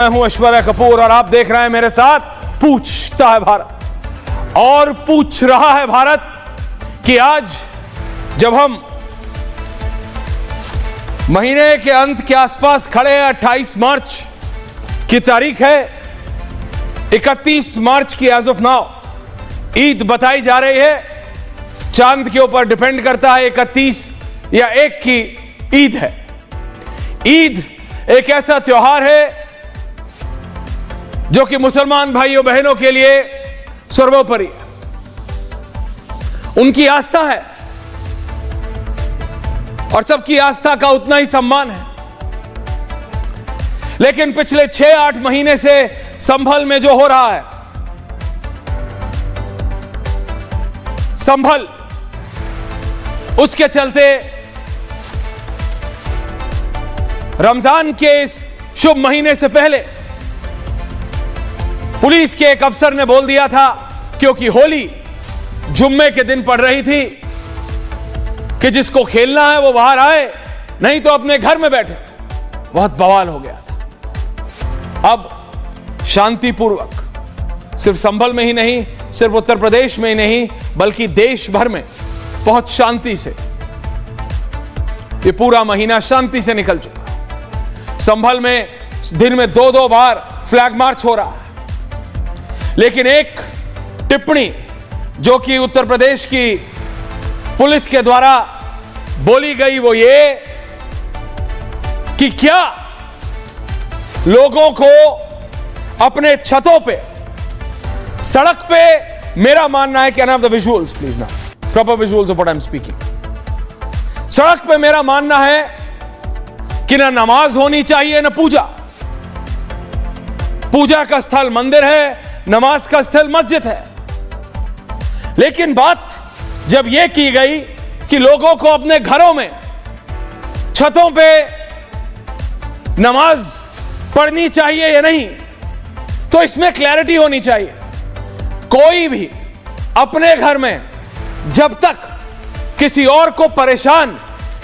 मैं हूं ऐश्वर्या कपूर और आप देख रहे हैं मेरे साथ पूछता है भारत। और पूछ रहा है भारत कि आज जब हम महीने के अंत के आसपास खड़े हैं, 28 मार्च की तारीख है, 31 मार्च की एज ऑफ नाउ ईद बताई जा रही है। चांद के ऊपर डिपेंड करता है 31 या 1 की ईद है। ईद एक ऐसा त्योहार है जो कि मुसलमान भाइयों बहनों के लिए सर्वोपरि है, उनकी आस्था है और सबकी आस्था का उतना ही सम्मान है। लेकिन पिछले 6-8 महीने से संभल में जो हो रहा है, संभल, उसके चलते रमजान के इस शुभ महीने से पहले पुलिस के एक अफसर ने बोल दिया था, क्योंकि होली जुम्मे के दिन पड़ रही थी, कि जिसको खेलना है वो बाहर आए, नहीं तो अपने घर में बैठे। बहुत बवाल हो गया था। अब शांतिपूर्वक सिर्फ संभल में ही नहीं, सिर्फ उत्तर प्रदेश में ही नहीं, बल्कि देश भर में बहुत शांति से ये पूरा महीना शांति से निकल चुका है। संभल में दिन में 2-2 बार फ्लैग मार्च हो रहा है। लेकिन एक टिप्पणी जो कि उत्तर प्रदेश की पुलिस के द्वारा बोली गई वो ये कि क्या लोगों को अपने छतों पे, सड़क पे, मेरा मानना है, can have the visuals please ना, proper visuals of what I am speaking. सड़क पे मेरा मानना है कि ना नमाज होनी चाहिए ना पूजा। पूजा का स्थल मंदिर है, नमाज का स्थल मस्जिद है। लेकिन बात जब यह की गई कि लोगों को अपने घरों में, छतों पे नमाज पढ़नी चाहिए या नहीं, तो इसमें क्लैरिटी होनी चाहिए। कोई भी अपने घर में जब तक किसी और को परेशान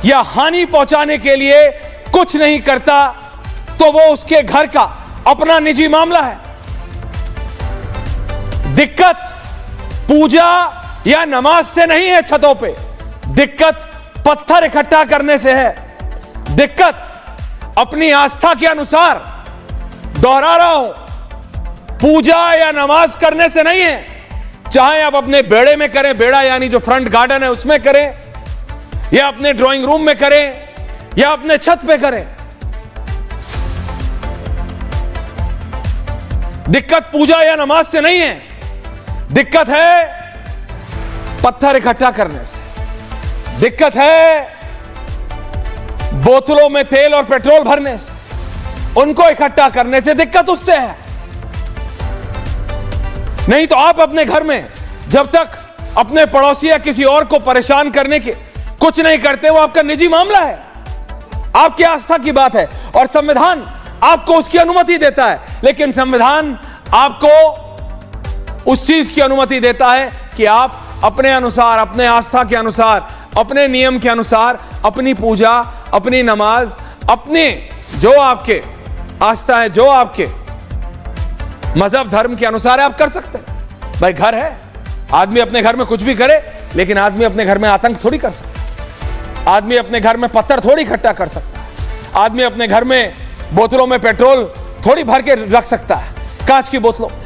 या हानि पहुंचाने के लिए कुछ नहीं करता, तो वो उसके घर का अपना निजी मामला है। दिक्कत पूजा या नमाज से नहीं है छतों पे, दिक्कत पत्थर इकट्ठा करने से है। दिक्कत अपनी आस्था के अनुसार, दोहरा रहा हूं, पूजा या नमाज करने से नहीं है। चाहे आप अपने बेड़े में करें, बेड़ा यानी जो फ्रंट गार्डन है उसमें करें, या अपने ड्राइंग रूम में करें, या अपने छत पे करें। दिक्कत पूजा या नमाज से नहीं है, दिक्कत है पत्थर इकट्ठा करने से। दिक्कत है बोतलों में तेल और पेट्रोल भरने से, उनको इकट्ठा करने से दिक्कत उससे है। नहीं तो आप अपने घर में जब तक अपने पड़ोसी या किसी और को परेशान करने के कुछ नहीं करते, वो आपका निजी मामला है, आपकी आस्था की बात है और संविधान आपको उसकी अनुमति देता है। लेकिन संविधान आपको उस चीज की अनुमति देता है कि आप अपने अनुसार, अपने आस्था के अनुसार, अपने नियम के अनुसार अपनी पूजा, अपनी नमाज, अपने जो आपके आस्था है, जो आपके मजहब धर्म के अनुसार आप कर सकते हैं। भाई घर है, आदमी अपने घर में कुछ भी करे, लेकिन आदमी अपने घर में आतंक थोड़ी कर सकता है। आदमी अपने घर में पत्थर थोड़ी इकट्ठा कर सकता है। आदमी अपने घर में बोतलों में पेट्रोल थोड़ी भर के रख सकता है, कांच की बोतलों में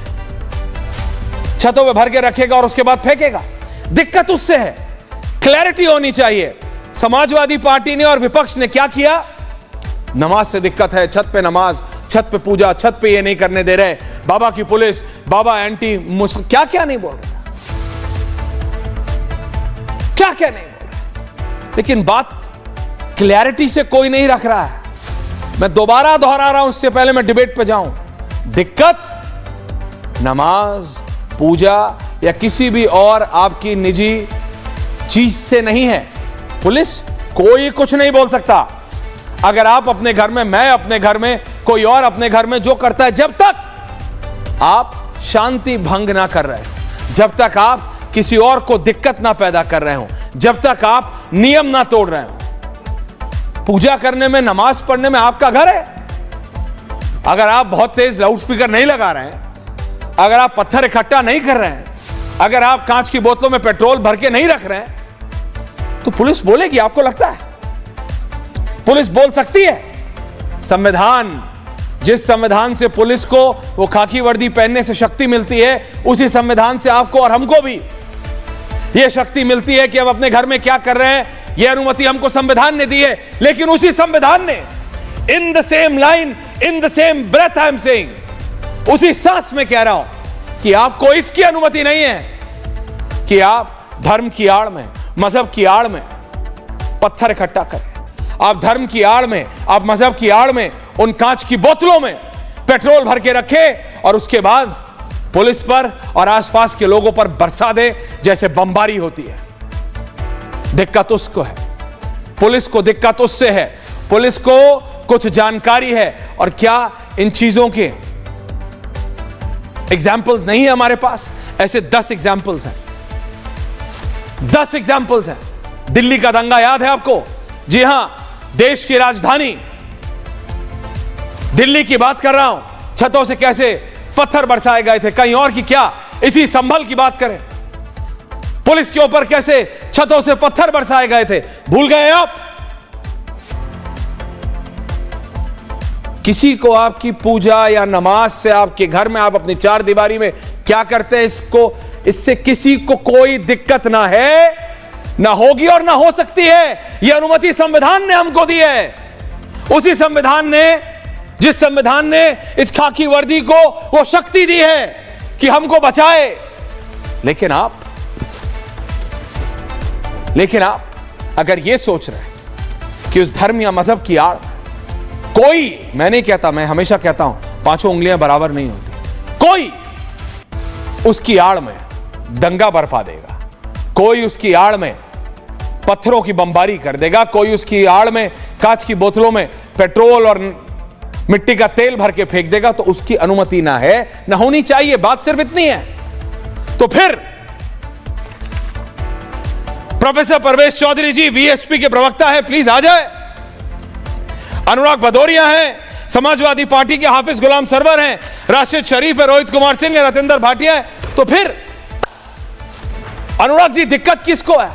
छतों में भर के रखेगा और उसके बाद फेंकेगा। दिक्कत उससे है। क्लैरिटी होनी चाहिए। समाजवादी पार्टी ने और विपक्ष ने क्या किया? नमाज से दिक्कत है, छत पे नमाज, छत पे पूजा, छत पे ये नहीं करने दे रहे, बाबा की पुलिस, बाबा एंटी मुस्लिम, क्या क्या नहीं बोल रहा, क्या क्या नहीं बोल रहा। लेकिन बात क्लैरिटी से कोई नहीं रख रहा है। मैं दोबारा दोहरा रहा हूं, उससे पहले मैं डिबेट पे जाऊं। दिक्कत नमाज, पूजा या किसी भी और आपकी निजी चीज से नहीं है। पुलिस कोई कुछ नहीं बोल सकता। अगर आप अपने घर में, मैं अपने घर में, कोई और अपने घर में जो करता है, जब तक आप शांति भंग ना कर रहे हो, जब तक आप किसी और को दिक्कत ना पैदा कर रहे हो, जब तक आप नियम ना तोड़ रहे हो, पूजा करने में, नमाज पढ़ने में आपका घर है, अगर आप बहुत तेज लाउडस्पीकर नहीं लगा रहे हैं, अगर आप पत्थर इकट्ठा नहीं कर रहे हैं, अगर आप कांच की बोतलों में पेट्रोल भर के नहीं रख रहे हैं, तो पुलिस बोलेगी? आपको लगता है पुलिस बोल सकती है? संविधान, जिस संविधान से पुलिस को वो खाकी वर्दी पहनने से शक्ति मिलती है, उसी संविधान से आपको और हमको भी यह शक्ति मिलती है कि हम अपने घर में क्या कर रहे हैं, यह अनुमति हमको संविधान ने दी है। लेकिन उसी संविधान ने, in the same line, in the same breath I am saying, उसी सांस में कह रहा हूं कि आपको इसकी अनुमति नहीं है कि आप धर्म की आड़ में, मजहब की आड़ में पत्थर इकट्ठा करें। आप धर्म की आड़ में, आप मजहब की आड़ में उन कांच की बोतलों में पेट्रोल भर के रखें और उसके बाद पुलिस पर और आसपास के लोगों पर बरसा दे जैसे बमबारी होती है। दिक्कत उसको है, पुलिस को दिक्कत उससे है। पुलिस को कुछ जानकारी है, और क्या इन चीजों के एग्जाम्पल्स नहीं है हमारे पास? ऐसे 10 एग्जाम्पल्स हैं, 10 एग्जाम्पल्स हैं। दिल्ली का दंगा याद है आपको? जी हां, देश की राजधानी दिल्ली की बात कर रहा हूं। छतों से कैसे पत्थर बरसाए गए थे, कहीं और की क्या, इसी संभल की बात करें। पुलिस के ऊपर कैसे छतों से पत्थर बरसाए गए थे, भूल गए आप? किसी को आपकी पूजा या नमाज से, आपके घर में आप अपनी चार दीवारी में क्या करते हैं, इससे किसी को कोई दिक्कत ना है, ना होगी और ना हो सकती है। यह अनुमति संविधान ने हमको दी है। उसी संविधान ने, जिस संविधान ने इस खाकी वर्दी को वो शक्ति दी है कि हमको बचाए। लेकिन आप अगर ये सोच रहे हैं कि उस धर्म या मजहब की आड़ कोई, मैं नहीं कहता, मैं हमेशा कहता हूं पांचों उंगलियां बराबर नहीं होती, कोई उसकी आड़ में दंगा बरपा देगा, कोई उसकी आड़ में पत्थरों की बमबारी कर देगा, कोई उसकी आड़ में कांच की बोतलों में पेट्रोल और मिट्टी का तेल भर के फेंक देगा, तो उसकी अनुमति ना है, ना होनी चाहिए। बात सिर्फ इतनी है। तो फिर प्रोफेसर परवेश चौधरी जी वीएचपी के प्रवक्ता है, प्लीज आ जाए। अनुराग भदौरिया हैं, समाजवादी पार्टी के हाफिज गुलाम सरवर हैं, राशिद शरीफ है, रोहित कुमार सिंह है, रतेंद्र भाटिया है। तो फिर अनुराग जी, दिक्कत किसको है?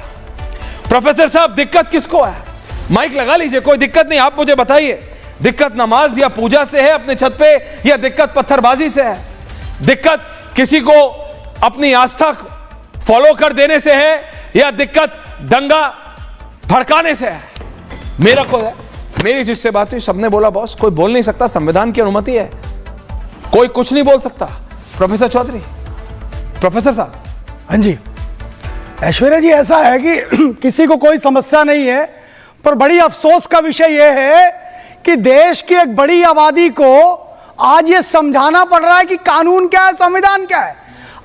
प्रोफेसर साहब, दिक्कत किसको है? माइक लगा लीजिए, कोई दिक्कत नहीं, आप मुझे बताइए, दिक्कत नमाज या पूजा से है अपने छत पे, या दिक्कत पत्थरबाजी से है? दिक्कत किसी को अपनी आस्था फॉलो कर देने से है, या दिक्कत दंगा भड़काने से है? मेरा को है, मेरी जिससे बात हुई सबने बोला बॉस कोई बोल नहीं सकता, संविधान की अनुमति है, कोई कुछ नहीं बोल सकता। प्रोफेसर चौधरी, प्रोफेसर साहब। हाँ जी ऐश्वर्या जी, ऐसा है कि किसी को कोई समस्या नहीं है, पर बड़ी अफसोस का विषय यह है कि देश की एक बड़ी आबादी को आज ये समझाना पड़ रहा है कि कानून क्या है, संविधान क्या है।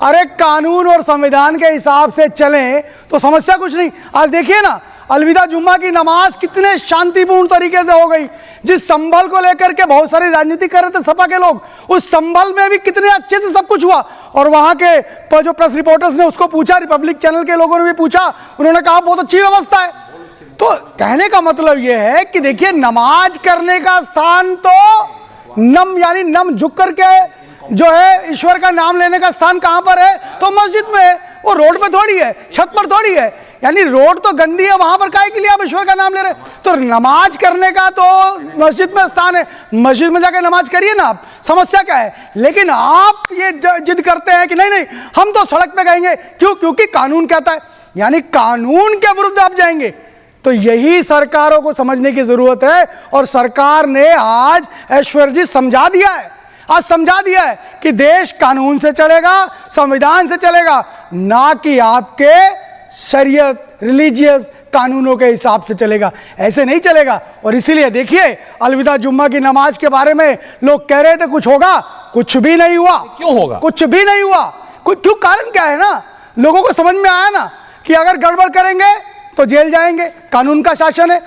अरे कानून और संविधान के हिसाब से चलें तो समस्या कुछ नहीं। आज देखिए ना, अलविदा जुम्मा की नमाज कितने शांतिपूर्ण तरीके से हो गई। जिस संभल को लेकर के बहुत सारी राजनीति कर रहे थे सपा के लोग, उस संभल में भी कितने अच्छे से सब कुछ हुआ। और वहां के जो प्रेस रिपोर्टर्स ने उसको पूछा, रिपब्लिक चैनल के लोगों ने भी पूछा, उन्होंने कहा बहुत अच्छी व्यवस्था है। तो कहने का मतलब यह है कि देखिए, नमाज करने का स्थान तो यानी नम झुक करके जो है ईश्वर का नाम लेने का स्थान कहां पर है? तो मस्जिद में है। वो रोड पे थोड़ी है, छत पर थोड़ी है। यानी रोड तो गंदी है, वहां पर काहे के लिए आप ईश्वर का नाम ले रहे? तो नमाज करने का तो मस्जिद में स्थान है, मस्जिद में जाकर नमाज करिए ना आप, समस्या क्या है? लेकिन आप ये जिद करते हैं कि नहीं नहीं हम तो सड़क पे गएंगे, क्यों? क्योंकि कानून कहता है, यानी कानून के विरुद्ध आप जाएंगे। तो यही सरकारों को समझने की जरूरत है, और सरकार ने आज ऐश्वर्या जी समझा दिया है, आज समझा दिया है कि देश कानून से चलेगा, संविधान से चलेगा, ना कि आपके शरीयत रिलीजियस कानूनों के हिसाब से चलेगा। ऐसे नहीं चलेगा। और इसीलिए देखिए, अलविदा जुम्मा की नमाज के बारे में लोग कह रहे थे कुछ होगा, कुछ भी नहीं हुआ। क्यों होगा? कुछ भी नहीं हुआ। क्यों? कारण क्या है ना, लोगों को समझ में आया ना कि अगर गड़बड़ करेंगे तो जेल जाएंगे, कानून का शासन है,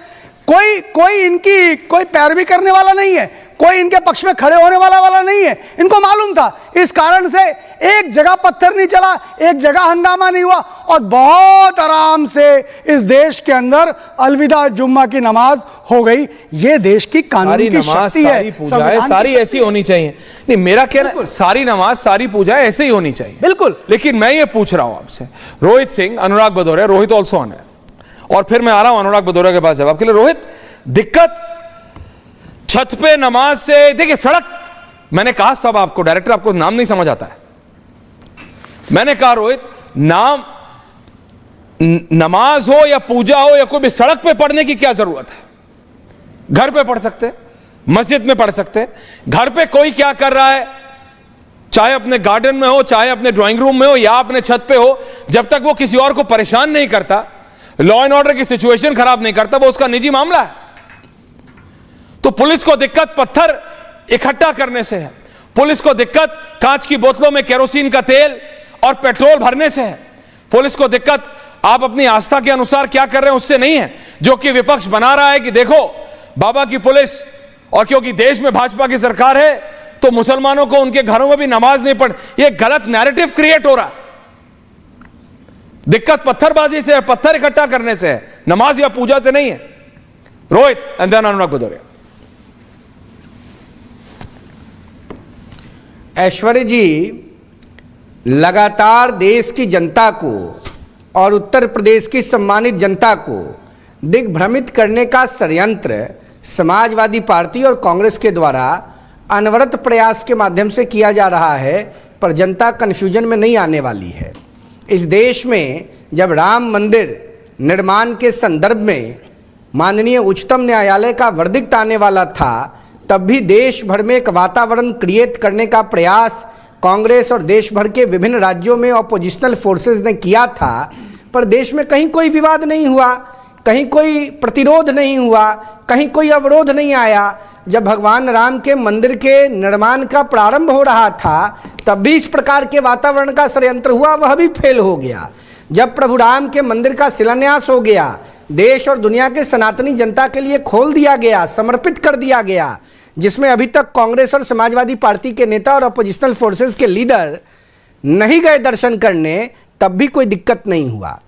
कोई इनकी कोई पैरवी करने वाला नहीं है, कोई इनके पक्ष में खड़े होने वाला नहीं है। इनको मालूम था, इस कारण से एक जगह पत्थर नहीं चला, एक जगह हंगामा नहीं हुआ और बहुत आराम से इस देश के अंदर अलविदा जुम्मा की नमाज हो गई। ये देश की कानून की शक्ति है, सारी पूजा है, सारी ऐसी होनी चाहिए। नहीं, मेरा कहना सारी नमाज सारी पूजा ऐसे ही होनी चाहिए, बिल्कुल। लेकिन मैं ये पूछ रहा हूं आपसे, रोहित सिंह, अनुराग भदौरिया, रोहित ऑल्सो ऑन है, और फिर मैं आ रहा हूं अनुराग भदौरिया के पास जवाब के लिए। रोहित, दिक्कत छत पे नमाज से, देखिए सड़क, मैंने कहा सब आपको, डायरेक्टर आपको नाम नहीं समझ आता है, मैंने कहा रोहित, नाम नमाज हो या पूजा हो या कोई भी, सड़क पे पढ़ने की क्या जरूरत है? घर पे पढ़ सकते हैं, मस्जिद में पढ़ सकते हैं। घर पे कोई क्या कर रहा है, चाहे अपने गार्डन में हो, चाहे अपने ड्राइंग रूम में हो या अपने छत पे हो, जब तक वो किसी और को परेशान नहीं करता, लॉ एंड ऑर्डर की सिचुएशन खराब नहीं करता, वो उसका निजी मामला है। तो पुलिस को दिक्कत पत्थर इकट्ठा करने से है, पुलिस को दिक्कत कांच की बोतलों में केरोसिन का तेल और पेट्रोल भरने से है, पुलिस को दिक्कत आप अपनी आस्था के अनुसार क्या कर रहे हैं उससे नहीं है, जो कि विपक्ष बना रहा है कि देखो बाबा की पुलिस, और क्योंकि देश में भाजपा की सरकार है तो मुसलमानों को उनके घरों में भी नमाज नहीं पढ़, यह गलत नैरेटिव क्रिएट हो रहा है। दिक्कत पत्थरबाजी से है, पत्थर इकट्ठा करने से है, नमाज या पूजा से नहीं है। रोहित एंड देन अनुराग भदौरिया। ऐश्वर्य जी, लगातार देश की जनता को और उत्तर प्रदेश की सम्मानित जनता को दिग्भ्रमित करने का षड्यंत्र समाजवादी पार्टी और कांग्रेस के द्वारा अनवरत प्रयास के माध्यम से किया जा रहा है, पर जनता कन्फ्यूजन में नहीं आने वाली है। इस देश में जब राम मंदिर निर्माण के संदर्भ में माननीय उच्चतम न्यायालय का वर्डिक्ट आने वाला था, तब भी देश भर में एक वातावरण क्रिएट करने का प्रयास कांग्रेस और देश भर के विभिन्न राज्यों में ऑपोजिशनल फोर्सेस ने किया था, पर देश में कहीं कोई विवाद नहीं हुआ, कहीं कोई प्रतिरोध नहीं हुआ, कहीं कोई अवरोध नहीं आया। जब भगवान राम के मंदिर के निर्माण का प्रारंभ हो रहा था, तब भी इस प्रकार के वातावरण का षड्यंत्र हुआ, वह भी फेल हो गया। जब प्रभु राम के मंदिर का शिलान्यास हो गया, देश और दुनिया के सनातनी जनता के लिए खोल दिया गया, समर्पित कर दिया गया, जिसमें अभी तक कांग्रेस और समाजवादी पार्टी के नेता और अपोजिशनल फोर्सेस के लीडर नहीं गए दर्शन करने, तब भी कोई दिक्कत नहीं हुआ।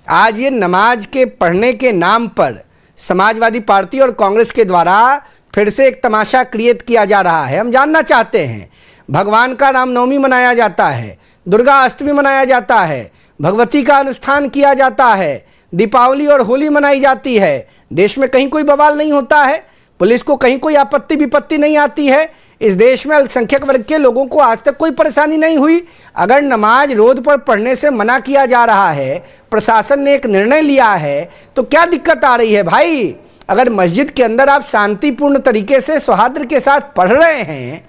आज ये नमाज के पढ़ने के नाम पर समाजवादी पार्टी और कांग्रेस के द्वारा फिर से एक तमाशा क्रिएट किया जा रहा है। हम जानना चाहते हैं, भगवान का रामनवमी मनाया जाता है, दुर्गा अष्टमी मनाया जाता है, भगवती का अनुष्ठान किया जाता है, दीपावली और होली मनाई जाती है, देश में कहीं कोई बवाल नहीं होता है, पुलिस को कहीं कोई आपत्ति विपत्ति नहीं आती है, इस देश में अल्पसंख्यक वर्ग के लोगों को आज तक कोई परेशानी नहीं हुई। अगर नमाज रोड पर पढ़ने से मना किया जा रहा है, प्रशासन ने एक निर्णय लिया है, तो क्या दिक्कत आ रही है भाई? अगर मस्जिद के अंदर आप शांतिपूर्ण तरीके से सौहार्द के साथ पढ़ रहे हैं,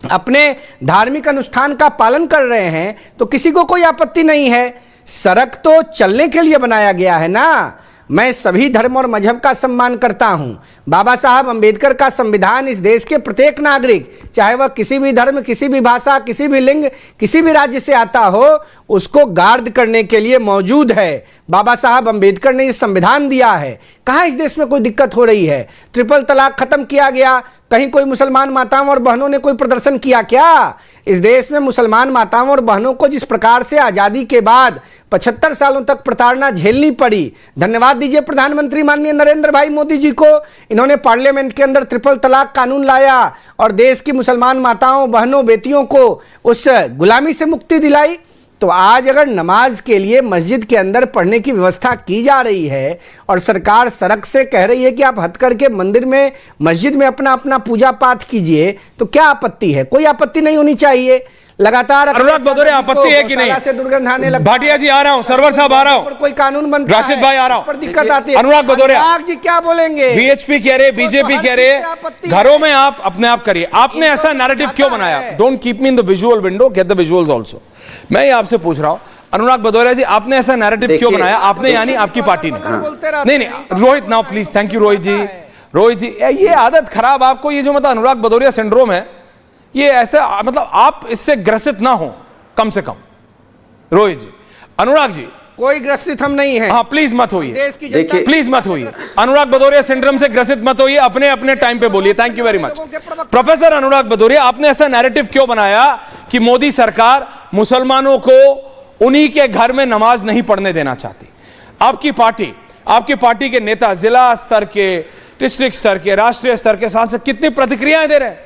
अपने धार्मिक अनुष्ठान का पालन कर रहे हैं, तो किसी को कोई आपत्ति नहीं है। सड़क तो चलने के लिए बनाया गया है ना। मैं सभी धर्म और मजहब का सम्मान करता हूं। बाबा साहब अंबेडकर का संविधान इस देश के प्रत्येक नागरिक, चाहे वह किसी भी धर्म, किसी भी भाषा, किसी भी लिंग, किसी भी राज्य से आता हो, उसको गार्ड करने के लिए मौजूद है। बाबा साहब अंबेडकर ने ये संविधान दिया है। कहाँ इस देश में कोई दिक्कत हो रही है? ट्रिपल तलाक खत्म किया गया, कहीं कोई मुसलमान माताओं और बहनों ने कोई प्रदर्शन किया क्या? इस देश में मुसलमान माताओं और बहनों को जिस प्रकार से आज़ादी के बाद 75 सालों तक प्रताड़ना झेलनी पड़ी, धन्यवाद दीजिए प्रधानमंत्री माननीय नरेंद्र भाई मोदी जी को। इन्होंने पार्लियामेंट के अंदर ट्रिपल तलाक कानून लाया और देश की मुसलमान माताओं, बहनों, बेटियों को उस गुलामी से मुक्ति दिलाई। तो आज अगर नमाज के लिए मस्जिद के अंदर पढ़ने की व्यवस्था की जा रही है और सरकार सड़क से कह रही है कि आप हट करके मंदिर में, मस्जिद में अपना अपना पूजा पाठ कीजिए, तो क्या आपत्ति है? कोई आपत्ति नहीं होनी चाहिए। लगातार अनुराग भदौरिया, आपत्ति है कि नहीं? से दुर्गंध आने लगा। भाटिया जी आ रहा हूं, सरवर साहब आ रहा हूं, कोई कानून बनता है, राशिद भाई आ रहा हूं, पर दिक्कत आती है। अनुराग भदौरिया जी क्या बोलेंगे? बीएचपी कह रहे, बीजेपी कह रहे, घरों में आप अपने आप करिए। आपने ऐसा नैरेटिव क्यों बनाया? Don't keep me in the visual window, get the visuals also. मैं आपसे पूछ रहा हूं अनुराग भदौरिया जी, आपने ऐसा नैरेटिव क्यों बनाया? आपने यानी आपकी पार्टी ने? नहीं, Rohit now please, thank you Rohit ji. Rohit ji, ये आदत खराब आपको, ये जो मतलब अनुराग भदौरिया सिंड्रोम है, ये ऐसा मतलब आप इससे ग्रसित ना हो कम से कम। रोहित जी, अनुराग जी, कोई ग्रसित हम नहीं है। हाँ प्लीज मत होइए, देश की जनता प्लीज मत होइए। अनुराग भदौरिया सिंड्रोम से ग्रसित मत होइए, अपने अपने टाइम पे बोलिए। Thank you very much. Professor Anurag Bhadauria, आपने ऐसा नैरेटिव क्यों बनाया कि मोदी सरकार मुसलमानों को उन्हीं के घर में नमाज नहीं पढ़ने देना चाहती? आपकी पार्टी के नेता जिला स्तर के, डिस्ट्रिक्ट स्तर के, राष्ट्रीय स्तर के सांसद कितनी प्रतिक्रियाएं दे रहे हैं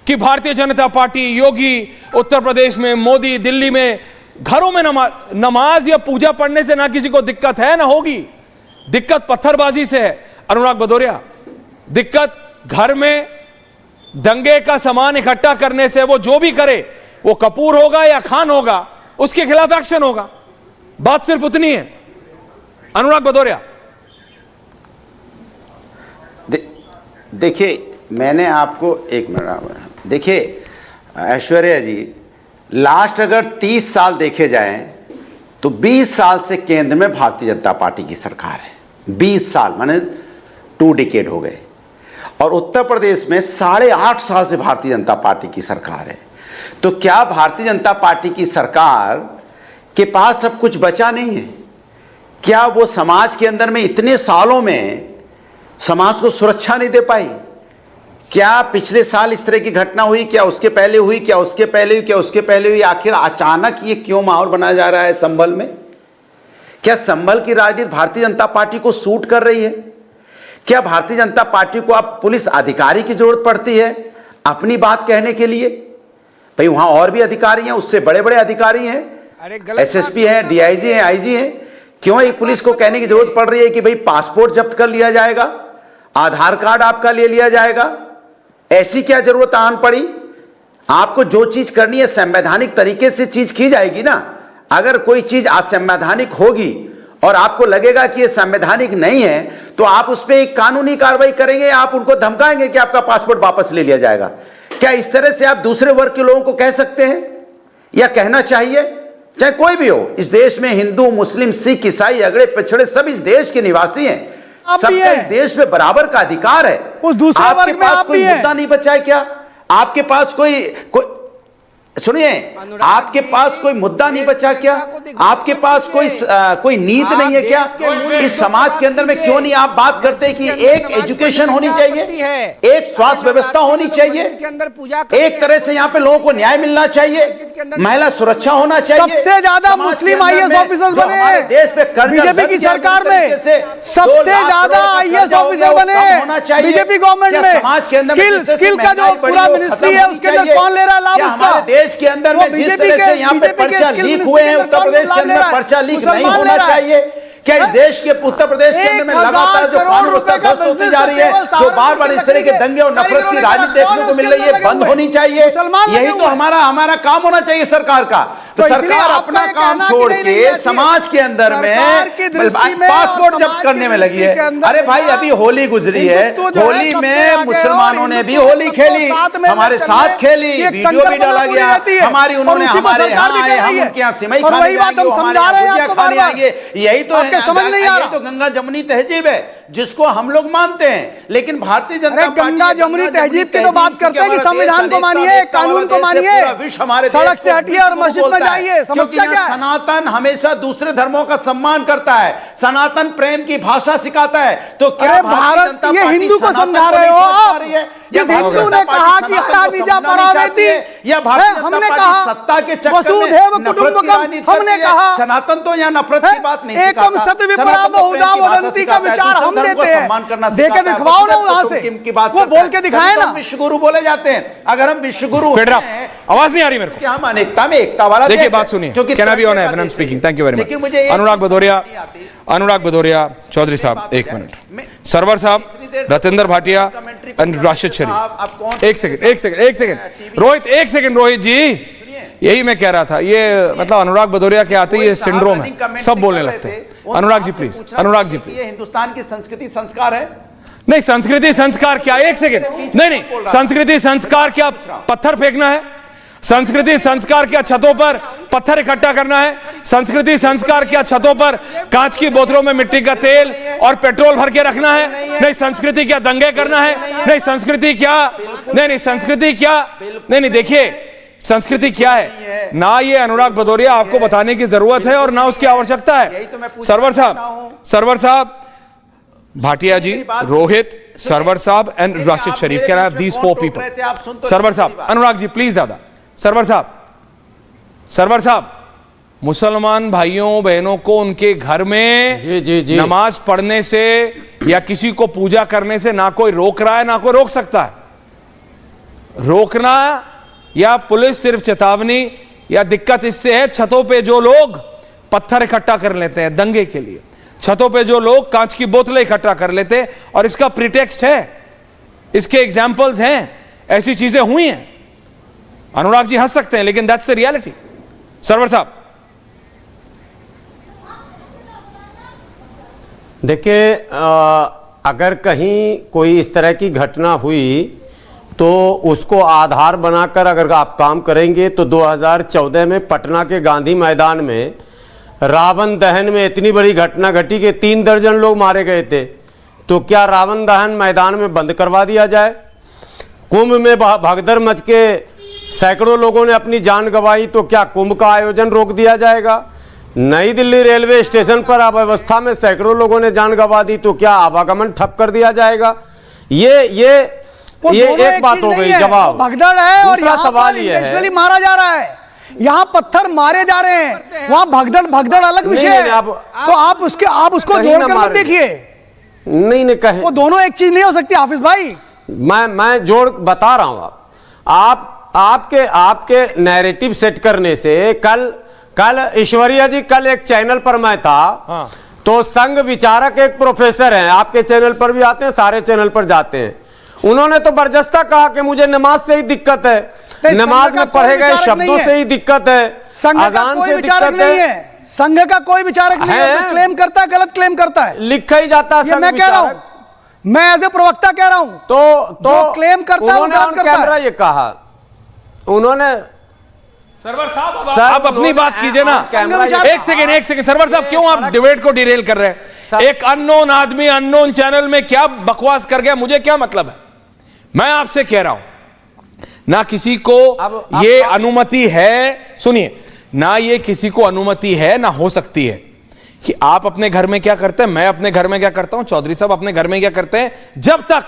कि भारतीय जनता पार्टी, योगी उत्तर प्रदेश में, मोदी दिल्ली में, घरों में नमाज या पूजा पढ़ने से ना किसी को दिक्कत है ना होगी। दिक्कत पत्थरबाजी से है अनुराग भदौरिया, दिक्कत घर में दंगे का सामान इकट्ठा करने से। वो जो भी करे, वो कपूर होगा या खान होगा, उसके खिलाफ एक्शन होगा। बात सिर्फ उतनी है अनुराग भदौरिया। देखिए, मैंने आपको एक मिनट, देखिए ऐश्वर्या जी, लास्ट अगर 30 साल देखे जाएं तो 20 साल से केंद्र में भारतीय जनता पार्टी की सरकार है। 20 साल माने 2 डिकेड हो गए। और उत्तर प्रदेश में 8.5 साल से भारतीय जनता पार्टी की सरकार है। तो क्या भारतीय जनता पार्टी की सरकार के पास अब कुछ बचा नहीं है? क्या वो समाज के अंदर में इतने सालों में समाज को सुरक्षा नहीं दे पाई? क्या पिछले साल इस तरह की घटना हुई? क्या उसके पहले हुई? क्या उसके पहले हुई? क्या उसके पहले हुई? आखिर अचानक ये क्यों माहौल बनाया जा रहा है संभल में? क्या संभल की राजनीति भारतीय जनता पार्टी को सूट कर रही है? क्या भारतीय जनता पार्टी को अब पुलिस अधिकारी की जरूरत पड़ती है अपनी बात कहने के लिए? भाई वहां और भी अधिकारी हैं, उससे बड़े बड़े अधिकारी हैं, एसएसपी हैं, डीआईजी हैं, आईजी हैं। क्यों एक पुलिस को कहने की जरूरत पड़ रही है कि भाई पासपोर्ट जब्त कर लिया जाएगा, आधार कार्ड आपका ले लिया जाएगा? ऐसी क्या जरूरत आन पड़ी? आपको जो चीज करनी है संवैधानिक तरीके से चीज की जाएगी ना। अगर कोई चीज असंवैधानिक होगी और आपको लगेगा कि ये संवैधानिक नहीं है, तो आप उस पर एक कानूनी कार्रवाई करेंगे, आप उनको धमकाएंगे कि आपका पासपोर्ट वापस ले लिया जाएगा। क्या इस तरह से आप दूसरे वर्ग के लोगों को कह सकते हैं या कहना चाहिए? चाहे कोई भी हो, इस देश में हिंदू, मुस्लिम, सिख, ईसाई, अगड़े पिछड़े सब इस देश के निवासी हैं। सबका इस देश में बराबर का अधिकार है। उस दूसरे आपके वर्ग में पास आप कोई भी है। मुद्दा नहीं बचा है क्या? आपके पास कोई सुनिए, आपके पास कोई मुद्दा नहीं बचा क्या? आपके पास कोई नीति नहीं है क्या? इस समाज के अंदर में क्यों नहीं आप बात करते कि एक एजुकेशन होनी चाहिए, एक स्वास्थ्य व्यवस्था होनी चाहिए, एक तरह से यहाँ पे लोगों को न्याय मिलना चाहिए, महिला सुरक्षा होना चाहिए। सबसे ज्यादा मुस्लिम आईएएस ऑफिसर्स बने हमारे देश पे बीजेपी की सरकार में, सबसे ज्यादा आईएएस ऑफिसर बने बीजेपी गवर्नमेंट में। समाज के अंदर स्किल का जो पूरा मिनिस्ट्री है उसके अंदर कौन ले रहा है लाभ उसका? देश के अंदर में जिस तरह से यहाँ पे पर्चा लीक हुए हैं, उत्तर प्रदेश के अंदर पर्चा लीक नहीं होना चाहिए। क्या इस देश के उत्तर प्रदेश के अंदर में लगातार जो कानून व्यवस्था ध्वस्त होती जा रही है, जो बार बार इस तरह के दंगे और नफरत की राजनीति देखने को मिल रही है, बंद होनी चाहिए। यही तो हमारा काम होना चाहिए सरकार का। तो सरकार अपना काम छोड़ के समाज के अंदर में पासपोर्ट जब्त करने में लगी है। अरे भाई, अभी होली गुजरी है, होली में मुसलमानों ने भी होली खेली, हमारे साथ खेली, वीडियो भी डाला गया हमारी, उन्होंने हमारे यहाँ आए, हम उनके यहाँ सिमई खाने जाएंगे, हमारे यहाँ भुजिया खाने आएंगे। यही तो है, यही तो गंगा जमुनी तहजीब है जिसको हम लोग मानते हैं। लेकिन भारतीय जनता पार्टी गंगा जमुनी तहजीब की तो बात करते हैं कि संविधान को मानिए, कानून को मानिए, सड़क से हटिए और मस्जिद में जाइए। क्योंकि सनातन हमेशा दूसरे धर्मों का सम्मान करता है, सनातन प्रेम की भाषा सिखाता है। तो क्या भारतीय जनता पार्टी हिंदू को समझा रहे हो आप? जिस हिंदू ने कहा कि या भारतीय जनता पार्टी सत्ता के चक्कर में नफरत की राजनीति करती है? सनातन तो यहाँ नफरत की बात नहीं सिखाता, का विचार हम देते हैं, देके दिखवाओ ना वहां से, वो बोल के दिखाए ना। विश्वगुरु बोले जाते हैं। अगर हम विश्वगुरु आवाज नहीं आ रही मेरे को, हम अनेकता में एकता वाला देखिए बात सुनिए, can I be on air? I am speaking, thank you very much. Anurag Bhadauria Chaudhary sahab, एक मिनट, सरवर साहब, रतेंद्र भाटिया एंड राशिद शरीफ, एक सेकंड रोहित, एक सेकंड रोहित जी, यही मैं कह रहा था। ये मतलब अनुराग भदौरिया के आते ही ये सिंड्रोम है, सब बोलने लगते हैं। Anurag ji please, Anurag ji please. ये हिंदुस्तान की संस्कृति संस्कार है। नहीं, संस्कृति संस्कार क्या? एक सेकंड, नहीं, संस्कृति संस्कार क्या पत्थर फेंकना है? संस्कृति संस्कार क्या छतों पर पत्थर इकट्ठा करना है? संस्कृति संस्कार क्या छतों पर कांच की बोतलों में मिट्टी का तेल और पेट्रोल भर के रखना है? नहीं, संस्कृति क्या दंगे करना है? नहीं, संस्कृति क्या, नहीं, संस्कृति क्या, नहीं, देखिए संस्कृति क्या है? ना ये अनुराग भदौरिया आपको बताने की जरूरत है और ना उसकी आवश्यकता यही है। तो मैं पूछना सरवर चाहता हूं। साहब, सरवर साहब, भाटिया जी, रोहित, सरवर साहब एंड देखिए, राशिद आप शरीफ, मेरे कैन हैव बीच में दीज कौन 4 टोक पीपल। रहे थे, आप सुन तो सरवर लीजिए साहब, मेरी बात। अनुराग जी प्लीज दादा, सरवर साहब, सरवर साहब, मुसलमान भाइयों बहनों को उनके घर में जी। नमाज पढ़ने से या किसी को पूजा करने से ना कोई रोक रहा है ना कोई रोक सकता है। रोकना या पुलिस सिर्फ चेतावनी या दिक्कत इससे है, छतों पे जो लोग पत्थर इकट्ठा कर लेते हैं दंगे के लिए, छतों पे जो लोग कांच की बोतलें इकट्ठा कर लेते हैं, और इसका प्रीटेक्स्ट है, इसके एग्जाम्पल्स हैं, ऐसी चीजें हुई हैं। अनुराग जी हंस सकते हैं लेकिन दैट्स द रियलिटी। सरवर साहब, देखिए, अगर कहीं कोई इस तरह की घटना हुई तो उसको आधार बनाकर अगर आप काम करेंगे तो 2014 में पटना के गांधी मैदान में रावण दहन में इतनी बड़ी घटना घटी कि 3 दर्जन लोग मारे गए थे। तो क्या रावण दहन मैदान में बंद करवा दिया जाए? कुंभ में भगदड़ मच के सैकड़ों लोगों ने अपनी जान गंवाई, तो क्या कुंभ का आयोजन रोक दिया जाएगा? नई दिल्ली रेलवे स्टेशन पर अव्यवस्था में सैकड़ों लोगों ने जान गंवा दी, तो क्या आवागमन ठप कर दिया जाएगा? ये एक बात हो गई। जवाब भगदड़ है और दूसरा सवाल ये है, इंटेंशनली मारा जा रहा है, यहाँ पत्थर मारे जा रहे हैं, वहाँ भगदड़ अलग विषय है। तो आप उसको जोड़कर मत देखिए। नहीं कहे, वो दोनों एक चीज नहीं हो सकती हाफिज भाई। मैं जोड़ बता रहा हूं। आपके नैरेटिव सेट करने से कल ईश्वरिया जी, कल एक चैनल पर मैं था, तो संघ विचारक एक प्रोफेसर हैं, आपके चैनल पर भी आते हैं, सारे चैनल पर जाते हैं। उन्होंने तो बर्जस्ता कहा कि मुझे नमाज से ही दिक्कत है, नमाज में पढ़े गए शब्दों से ही दिक्कत है, अजान से दिक्कत है। संघ का कोई विचारक नहीं है, तो क्लेम करता है, गलत क्लेम करता है, लिखा ही जाता है। मैं कह रहा हूं, मैं एज ए प्रवक्ता कह रहा हूं। तो क्लेम करता है, उन्होंने कैमरा ये कहा, उन्होंने सरवर साहब आप अपनी बात कीजिए ना। एक सेकंड सरवर साहब, क्यों आप डिबेट को डिरेल कर रहे हैं? एक अननोन आदमी अननोन चैनल में क्या बकवास कर गया, मुझे क्या मतलब है? मैं आपसे कह रहा हूं, ना किसी को ये अनुमति है, सुनिए, ना ये किसी को अनुमति है ना हो सकती है कि आप अपने घर में क्या करते हैं, मैं अपने घर में क्या करता हूं, चौधरी साहब अपने घर में क्या करते हैं, जब तक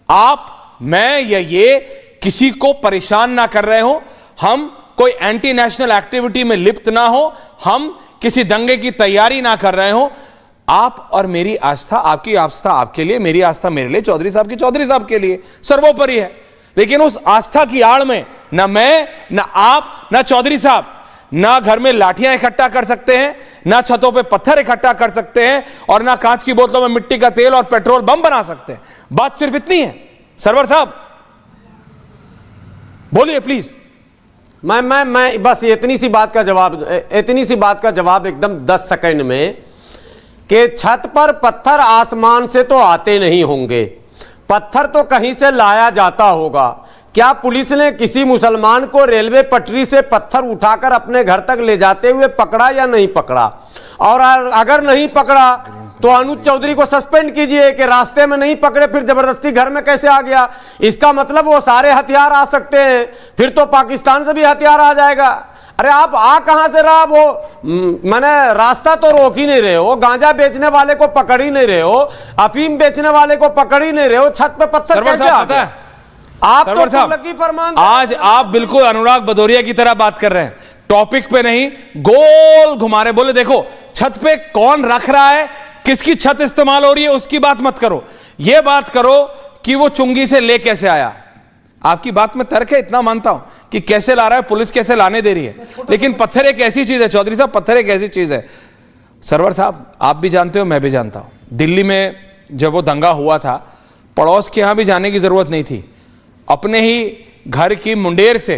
आप, मैं या ये किसी को परेशान ना कर रहे हो, हम कोई एंटी नेशनल एक्टिविटी में लिप्त ना हो, हम किसी दंगे की तैयारी ना कर रहे हो, आप और मेरी आस्था, आपकी आस्था आपके लिए, मेरी आस्था मेरे लिए, चौधरी साहब की चौधरी साहब के लिए सर्वोपरि है। लेकिन उस आस्था की आड़ में ना मैं, ना आप, ना चौधरी साहब, ना घर में लाठियां इकट्ठा कर सकते हैं, ना छतों पे पत्थर इकट्ठा कर सकते हैं, और ना कांच की बोतलों में मिट्टी का तेल और पेट्रोल बम बना सकते हैं। बात सिर्फ इतनी है। सरवर साहब बोलिए प्लीज। मैं बस इतनी सी बात का जवाब एकदम 10 सेकंड में, कि छत पर पत्थर आसमान से तो आते नहीं होंगे, पत्थर तो कहीं से लाया जाता होगा। क्या पुलिस ने किसी मुसलमान को रेलवे पटरी से पत्थर उठाकर अपने घर तक ले जाते हुए पकड़ा या नहीं पकड़ा? और अगर नहीं पकड़ा तो अनुज चौधरी को सस्पेंड कीजिए कि रास्ते में नहीं पकड़े, फिर जबरदस्ती घर में कैसे आ गया? इसका मतलब वो सारे हथियार आ सकते हैं, फिर तो पाकिस्तान से भी हथियार आ जाएगा। अरे आप आ कहां से रहा? वो मैंने रास्ता तो रोक ही नहीं रहे हो, गांजा बेचने वाले को पकड़ ही नहीं रहे हो, अफीम बेचने वाले को पकड़ ही नहीं रहे हो, छत पे पत्थर कैसे आ गए? आप तो लकी फरमान, आज आप बिल्कुल अनुराग भदौरिया की तरह बात कर रहे हैं, टॉपिक पे नहीं, गोल घुमा रहे। बोले देखो छत पे कौन रख रहा है, किसकी छत इस्तेमाल हो रही है, उसकी बात मत करो, यह बात करो कि वो चुंगी से ले कैसे आया। आपकी बात में तर्क है, इतना मानता हूं कि कैसे ला रहा है, पुलिस कैसे लाने दे रही है, लेकिन पत्थर एक ऐसी चीज है, चौधरी साहब, पत्थर एक ऐसी चीज है। सरवर साहब आप भी जानते हो, मैं भी जानता हूं, दिल्ली में जब वो दंगा हुआ था, पड़ोस के यहां भी जाने की जरूरत नहीं थी, अपने ही घर की मुंडेर से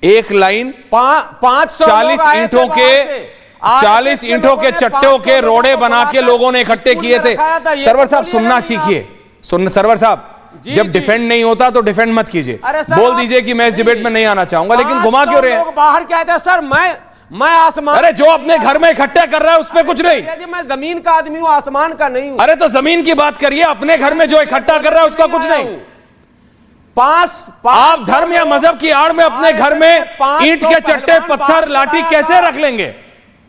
एक लाइन 40 ईंटों के चट्टों के रोड़े बना के लोगों ने इकट्ठे किए थे। सरवर साहब सुनना सीखिए, सरवर साहब, जब डिफेंड नहीं होता तो डिफेंड मत कीजिए, बोल दीजिए कि मैं इस डिबेट में नहीं आना चाहूंगा, लेकिन घुमा क्यों रहे हैं? बाहर क्या था सर, मैं आसमान, अरे जो अपने घर में इकट्ठा कर रहा है उसमें कुछ नहीं। मैं जमीन का आदमी हूं, आसमान का नहीं हूं। अरे तो जमीन की बात करिए, अपने घर में जो इकट्ठा कर रहा है उसका कुछ नहीं। आप धर्म या मजहब की आड़ में अपने घर में ईंट के चट्टे, पत्थर, लाठी कैसे रख लेंगे?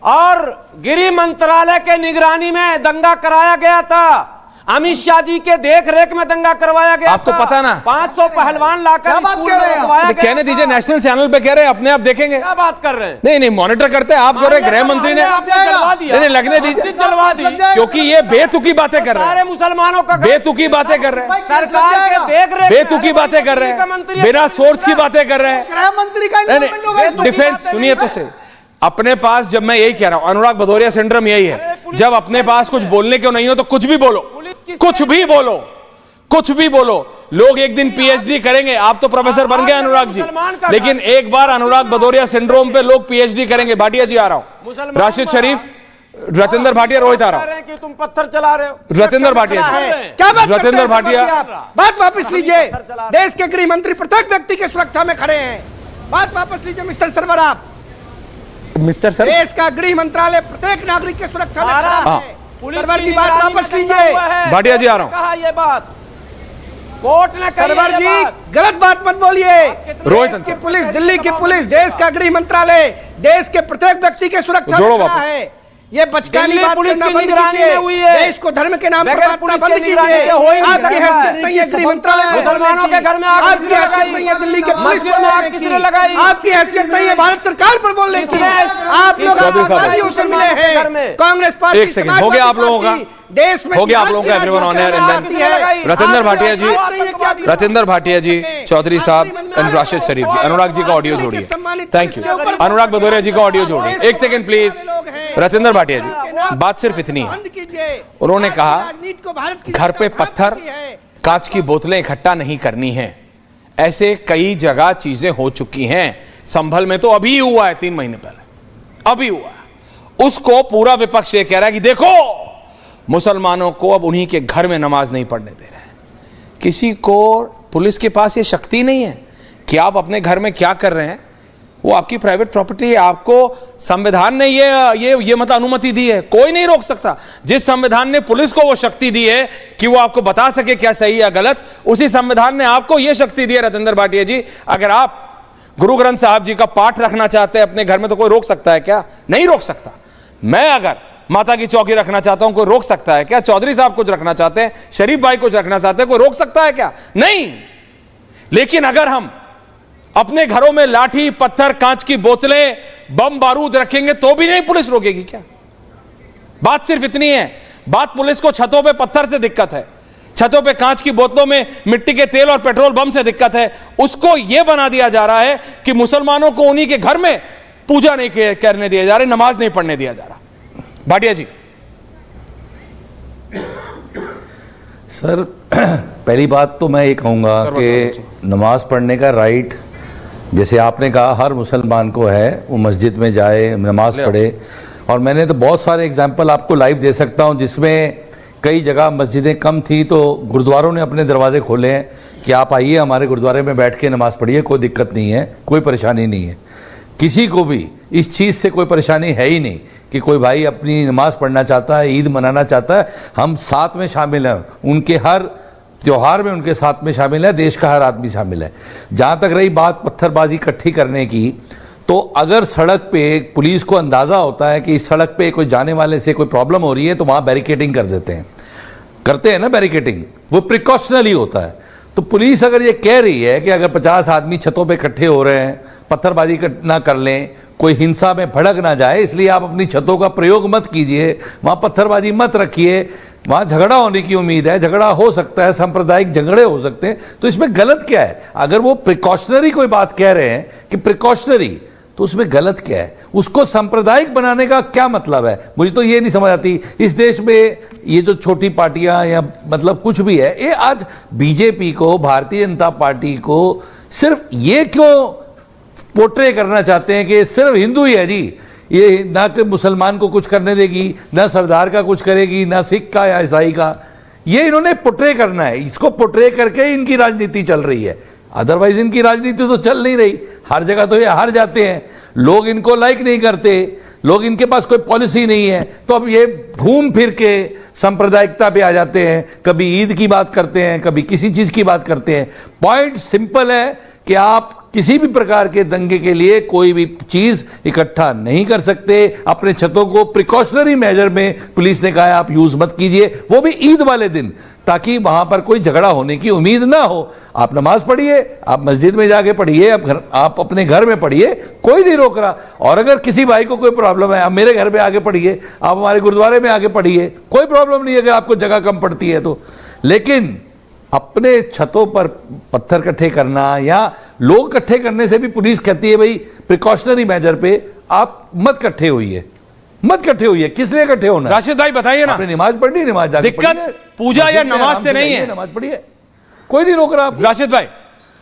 और गृह मंत्रालय के निगरानी में दंगा कराया गया था, अमित शाह जी के देख रेख में दंगा करवाया गया। आपको पता ना, 500 पहलवान लाकर स्कूल में रखवाया गया। कहने दीजिए, नेशनल चैनल पे कह रहे हैं, अपने आप देखेंगे। क्या बात कर रहे हैं? नहीं नहीं, मॉनिटर करते हैं। आप कह रहे गृह मंत्री ने जलवा दिया, नहीं लगने दीजिए, जलवा दी, क्योंकि ये बेतुकी बातें कर रहे सारे हैं, मुसलमानों का बेतुकी बातें कर रहे हैं, सरकार के देख रेख, बेतुकी बातें कर रहे हैं, बिना सोर्स की बातें कर रहे हैं। गृह मंत्री का इन्वॉल्वमेंट होगा इसमें। डिफेंस सुनिए तो से अपने पास, जब मैं यही कह रहा हूं, अनुराग भदौरिया सिंड्रोम यही है, जब अपने पास कुछ बोलने क्यों नहीं हो तो कुछ भी बोलो, कुछ भी बोलो, कुछ भी बोलो। लोग एक दिन पीएचडी करेंगे, आप तो प्रोफेसर बन गए अनुराग जी, लेकिन एक बार अनुराग भदौरिया सिंड्रोम पे लोग पीएचडी करेंगे। भाटिया जी आ रहा हूं, राशिद शरीफ, रतिंदर भाटिया, रोहित आ रहा हूं, कि तुम पत्थर चला रहे हो। रतिंदर भाटिया, क्या बात करते रतिंदर हैं भाटिया, बात वापस लीजिए। देश के गृह मंत्री प्रत्येक व्यक्ति की सुरक्षा में खड़े हैं। बात वापस लीजिए मिस्टर सरवर। आप मिस्टर सर, देश का गृह मंत्रालय प्रत्येक नागरिक की सुरक्षा में खड़ा है। पुलिस सरवर की जी बात निगरानी वापस में लीजिए। दंगा हुआ है। भाटिया जी आ रहा हूं, कहा ये बात कोर्ट ने कही सरवर है ये जी बात। गलत बात मत बोलिए। रोहित देश की पुलिस, दिल्ली की पुलिस, देश का गृह मंत्रालय देश के प्रत्येक व्यक्ति की सुरक्षा जोड़ो में खड़ा वापस। है। ये बचकानी दिल्ली बात पुलिस करना की बंद निगरानी कीजिए। में हुई है। देश को धर्म के नाम पर बगैर बांटना पुलिस बंद के निगरानी कीजिए। के हो ही नहीं आपकी सकता। हैसियत नहीं है गृह मंत्रालय में मुसलमानों के घर में आग आपकी किसने हैसियत लगाई? नहीं है दिल्ली के पुलिस मस्जिद में आग किसने लगाई? आपकी हैसियत नहीं है भारत सरकार पर बोलने की। किसने? आप लोग चौधरी साहब। आतंकवादियों से मिले घर में। हैं। कांग्रेस पार्टी, एक सेकंड, हो गया आप लोगों का? देश में हो गया आप लोगों का? Everyone on air and then Ratinder Bhatia ji, Ratinder Bhatia ji, Chaudhary sahab and Rashid शरीफ जी, अनुराग जी का ऑडियो जोड़िए। Thank you. अनुराग भदौरिया जी का ऑडियो जोड़िए। एक सेकंड प्लीज। रतिंदर भाटिया जी, बात सिर्फ इतनी है, उन्होंने कहा घर पे पत्थर, कांच की बोतलें इकट्ठा नहीं करनी है। ऐसे कई जगह चीजें हो चुकी हैं। संभल में तो अभी हुआ है, 3 महीने पहले अभी हुआ है। उसको पूरा विपक्ष ये कह रहा है कि देखो मुसलमानों को अब उन्हीं के घर में नमाज नहीं पढ़ने दे रहे हैं। किसी को, पुलिस के पास ये शक्ति नहीं है कि आप अपने घर में क्या कर रहे हैं, वो आपकी प्राइवेट प्रॉपर्टी है। आपको संविधान ने ये मतलब अनुमति दी है, कोई नहीं रोक सकता। जिस संविधान ने पुलिस को वो शक्ति दी है कि वो आपको बता सके क्या सही या गलत, उसी संविधान ने आपको ये शक्ति दी है। रतिंदर भाटिया जी, अगर आप गुरु ग्रंथ साहब जी का पाठ रखना चाहते हैं अपने घर में तो कोई रोक सकता है क्या? नहीं रोक सकता। मैं अगर माता की चौकी रखना चाहता हूं, कोई रोक सकता है क्या? चौधरी साहब कुछ रखना चाहते हैं, शरीफ भाई कुछ रखना चाहते हैं, कोई रोक सकता है क्या? नहीं। लेकिन अगर हम अपने घरों में लाठी, पत्थर, कांच की बोतलें, बम बारूद रखेंगे तो भी नहीं पुलिस रोकेगी क्या? बात सिर्फ इतनी है। बात पुलिस को छतों पे पत्थर से दिक्कत है, छतों पे कांच की बोतलों में मिट्टी के तेल और पेट्रोल बम से दिक्कत है। उसको यह बना दिया जा रहा है कि मुसलमानों को उन्हीं के घर में पूजा नहीं करने दिया जा रहा, नमाज नहीं पढ़ने दिया जा रहा। भाटिया जी। सर पहली बात तो मैं ये कहूँगा कि नमाज पढ़ने का राइट, जैसे आपने कहा, हर मुसलमान को है, वो मस्जिद में जाए, नमाज पढ़े। और मैंने तो बहुत सारे एग्जाम्पल आपको लाइव दे सकता हूँ जिसमें कई जगह मस्जिदें कम थी तो गुरुद्वारों ने अपने दरवाजे खोले हैं कि आप आइए हमारे गुरुद्वारे में बैठ के नमाज पढ़िए, कोई दिक्कत नहीं है, कोई परेशानी नहीं है। किसी को भी इस चीज़ से कोई परेशानी है ही नहीं कि कोई भाई अपनी नमाज पढ़ना चाहता है, ईद मनाना चाहता है, हम साथ में शामिल हैं, उनके हर त्योहार में उनके साथ में शामिल है, देश का हर आदमी शामिल है। जहाँ तक रही बात पत्थरबाजी इकट्ठी करने की, तो अगर सड़क पे पुलिस को अंदाज़ा होता है कि इस सड़क पे कोई जाने वाले से कोई प्रॉब्लम हो रही है तो वहाँ बैरिकेडिंग कर देते हैं, करते हैं ना बैरिकेडिंग, वो प्रिकॉशनरी होता है। तो पुलिस अगर ये कह रही है कि अगर 50 आदमी छतों पे इकट्ठे हो रहे हैं, पत्थरबाजी ना कर लें, कोई हिंसा में भड़क ना जाए, इसलिए आप अपनी छतों का प्रयोग मत कीजिए, वहाँ पत्थरबाजी मत रखिए, वहाँ झगड़ा होने की उम्मीद है, झगड़ा हो सकता है, सांप्रदायिक झगड़े हो सकते हैं, तो इसमें गलत क्या है? अगर वो प्रिकॉशनरी कोई बात कह रहे हैं कि प्रिकॉशनरी, तो उसमें गलत क्या है? उसको सांप्रदायिक बनाने का क्या मतलब है? मुझे तो ये नहीं समझ आती। इस देश में ये जो छोटी पार्टियां या मतलब कुछ भी है, ये आज बीजेपी को, भारतीय जनता पार्टी को सिर्फ ये क्यों पोर्ट्रे करना चाहते हैं कि सिर्फ हिंदू ही है जी, ये ना कि मुसलमान को कुछ करने देगी, ना सरदार का कुछ करेगी, ना सिख का या ईसाई का। ये इन्होंने पोर्ट्रे करना है, इसको पोर्ट्रे करके इनकी राजनीति चल रही है। अदरवाइज इनकी राजनीति तो चल नहीं रही, हर जगह तो ये हार जाते हैं, लोग इनको लाइक नहीं करते, लोग इनके पास कोई पॉलिसी नहीं है, तो अब ये घूम फिर के सांप्रदायिकता पे आ जाते हैं, कभी ईद की बात करते हैं, कभी किसी चीज की बात करते हैं। पॉइंट सिंपल है कि आप किसी भी प्रकार के दंगे के लिए कोई भी चीज इकट्ठा नहीं कर सकते। अपने छतों को प्रिकॉशनरी मेजर में पुलिस ने कहा है आप यूज मत कीजिए, वो भी ईद वाले दिन, ताकि वहां पर कोई झगड़ा होने की उम्मीद ना हो। आप नमाज पढ़िए, आप मस्जिद में जाके पढ़िए, आप अपने घर में पढ़िए, कोई नहीं रोक रहा। और अगर किसी भाई को कोई प्रॉब्लम है, आप मेरे घर में आके पढ़िए, आप हमारे गुरुद्वारे में आके पढ़िए, कोई प्रॉब्लम नहीं है अगर आपको जगह कम पड़ती है तो। लेकिन अपने छतों पर पत्थर इकट्ठे करना या लोग इकट्ठे करने से भी पुलिस कहती है भाई प्रिकॉशनरी मेजर पे आप मत इकट्ठे होइए, मत इकट्ठे होइए। किस लिए इकट्ठे होना? राशिद भाई बताइए ना, आपने नमाज पढ़नी, नमाज जाके दिक्कत पढ़िए। पूजा या मस्जिद में नमाज आराम से नहीं जाइए, है। नमाज पढ़िए, कोई नहीं रोक रहा आपको। राशिद भाई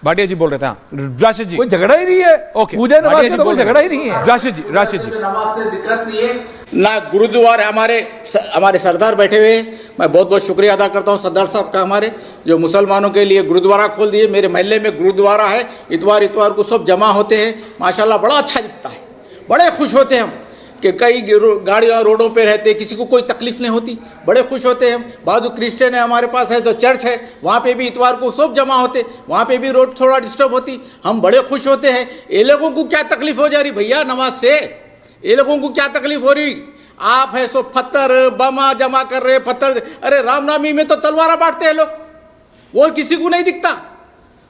भाटिया जी बोल रहे थे। हाँ राशिद जी, कोई झगड़ा ही नहीं है, ओके, पूजा नमाज भाटिया का जी तो कोई बोल रहे झगड़ा ही हैं। नहीं है। राशिद जी, राशिद जी, नमाज से दिक्कत नहीं है ना। गुरुद्वारे हमारे सरदार बैठे हुए हैं, मैं बहुत बहुत शुक्रिया अदा करता हूं सरदार साहब का, हमारे जो मुसलमानों के लिए गुरुद्वारा खोल दिए। मेरे महल्ले में गुरुद्वारा है, इतवार को सब जमा होते हैं, माशाल्लाह बड़ा अच्छा दिखता है, बड़े खुश होते हैं हम कि कई गाड़ियाँ रोडों पे रहते, किसी को कोई तकलीफ नहीं होती, बड़े खुश होते हैं हम। बाजू क्रिश्चियन है हमारे पास है, जो चर्च है वहाँ पे भी इतवार को सब जमा होते, वहाँ पे भी रोड थोड़ा डिस्टर्ब होती, हम बड़े खुश होते हैं। ये लोगों को क्या तकलीफ हो जा रही भैया नमाज से? ये लोगों को क्या तकलीफ हो रही? आप है सो पत्थर बमा जमा कर रहे, पत्थर, अरे रामनवमी में तो तलवारा बांटते हैं लोग, वो किसी को नहीं दिखता।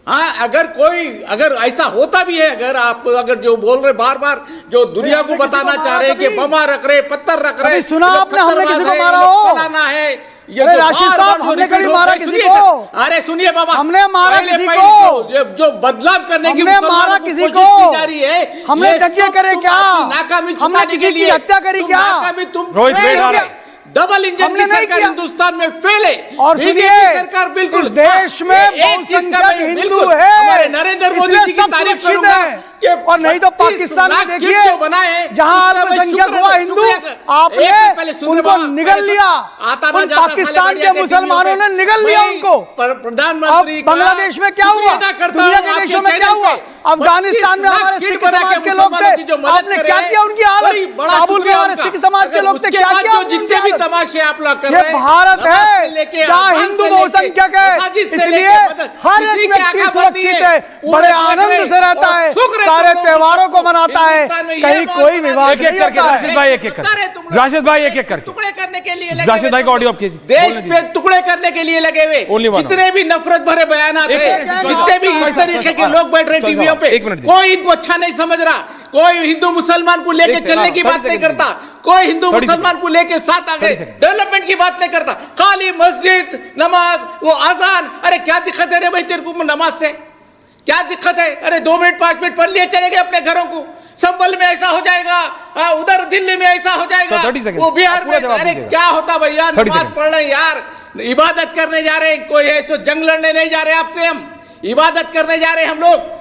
हाँ, अगर ऐसा होता भी है, अगर जो बोल रहे बार बार जो दुनिया को बताना चाह रहे हैं कि बमा रख रहे, पत्थर रख रहे, सुना आपने हमने किसी को मारा हो? फलाना है ये अरे जो राशिद साहब, हमने कभी मारा किसी को? अरे सुनिए बाबा, हमने मारा पहले किसी पहले को? जो बदलाव करने की हमने मुसलमानों मारा को किसी कोशिश को? की जा रही है, हमने ये यज्ञ सब करे तुम क्या? अपनी नाकामी हमने छुपाने किसी के की लिए, हत्या करी तुम क्या? नाकामी, तुम रोहित फेल वेट हो आ रहा गए। डबल इंजन हमने की नहीं सरकार किया। हिंदुस्तान में फेल है, और बीजेपी सुनिए, सरकार बिल्कुल इस देश में एक चीज का बहुसंख्यक मैं हिंदू बिल्कुल है, हमारे नरेंद्र मोदी इसलिए जी की सब तारीफ सुरक्षित करूंगा हैं। कि और नहीं तो 25 पाकिस्तान में लाख देखिए, किट जो बनाए, जहां उसका मैं अल्पसंख्यक शुक्र- हुआ हिंदू, शुक्रिया- आपने एक पहले सुन उनको बाबा, निगल पहले लिया, आता ना उन जाता पाकिस्तान साले के बढ़िया के मुसलमानों टीवीओं ने पे। निगल लिया मैं उनको। प्रधानमंत्री अब बांग्लादेश में क्या हुआ? दुनिया के देशों में क्या हुआ? अफगानिस्तान में हमारे सिख समाज के लोग थे, आपने क्या किया उनकी हालत? काबुल में हमारे सिख समाज के लोग थे, क्या किया? जितने भी तमाशे आप लोग कर ये रहे हैं, भारत नमाज है, से लेके जहाँ अजान हिंदू से लेके, बहुसंख्यक है, मसाजिद से इसलिए लेके, मतलब हर किसी एक की व्यक्ति आंखें बंद सुरक्षित है, है, पूरे बड़े देख आनंद रहे से रहता और है, शुक्र है सारे तुम लोग त्योहारों को हिंदुस्तान मनाता है, में ये कहीं बात कोई बता विवाद एक एक नहीं करके होता राशिद है। भाई, एक एक करके राशिद भाई, एक एक करके टुकड़े करने के लिए लगे राशिद भाई को ऑडियो ऑफ कीजिए, देश बोलने पे टुकड़े करने के लिए लगे Only हुए one जितने भी नफरत भरे बयान एक थे, मिनट, जितने भी इस तरीके के लोग बैठ रहे टीवियों पे, एक मिनट दीजिए। कोई इनको अच्छा नहीं समझ रहा, कोई हिंदू मुसलमान को लेके एक सेकंड, चलने की 30 बात नहीं सेकंड करता, कोई हिंदू 30 मुसलमान को लेके साथ आगे 30 सेकंड। डेवलपमेंट की बात नहीं करता, खाली मस्जिद नमाज वो अजान। अरे क्या दिक्कत है रे भाई तेरे को नमाज से, क्या दिक्कत है? अरे 2 मिनट 5 मिनट पढ़ लिए चले गए अपने घरों को, संबल में ऐसा हो जाएगा, उधर दिल्ली में ऐसा हो जाएगा, तो 30 सेकंड, वो बिहार पूरा में, जवाब अरे दीजिएगा। क्या होता भैया? 30 नमाज सेकंड। पढ़ रहे हैं यार, इबादत करने जा रहे हैं, कोई ऐसे जंग लड़ने नहीं जा रहे आपसे, हम इबादत करने जा रहे हैं हम लोग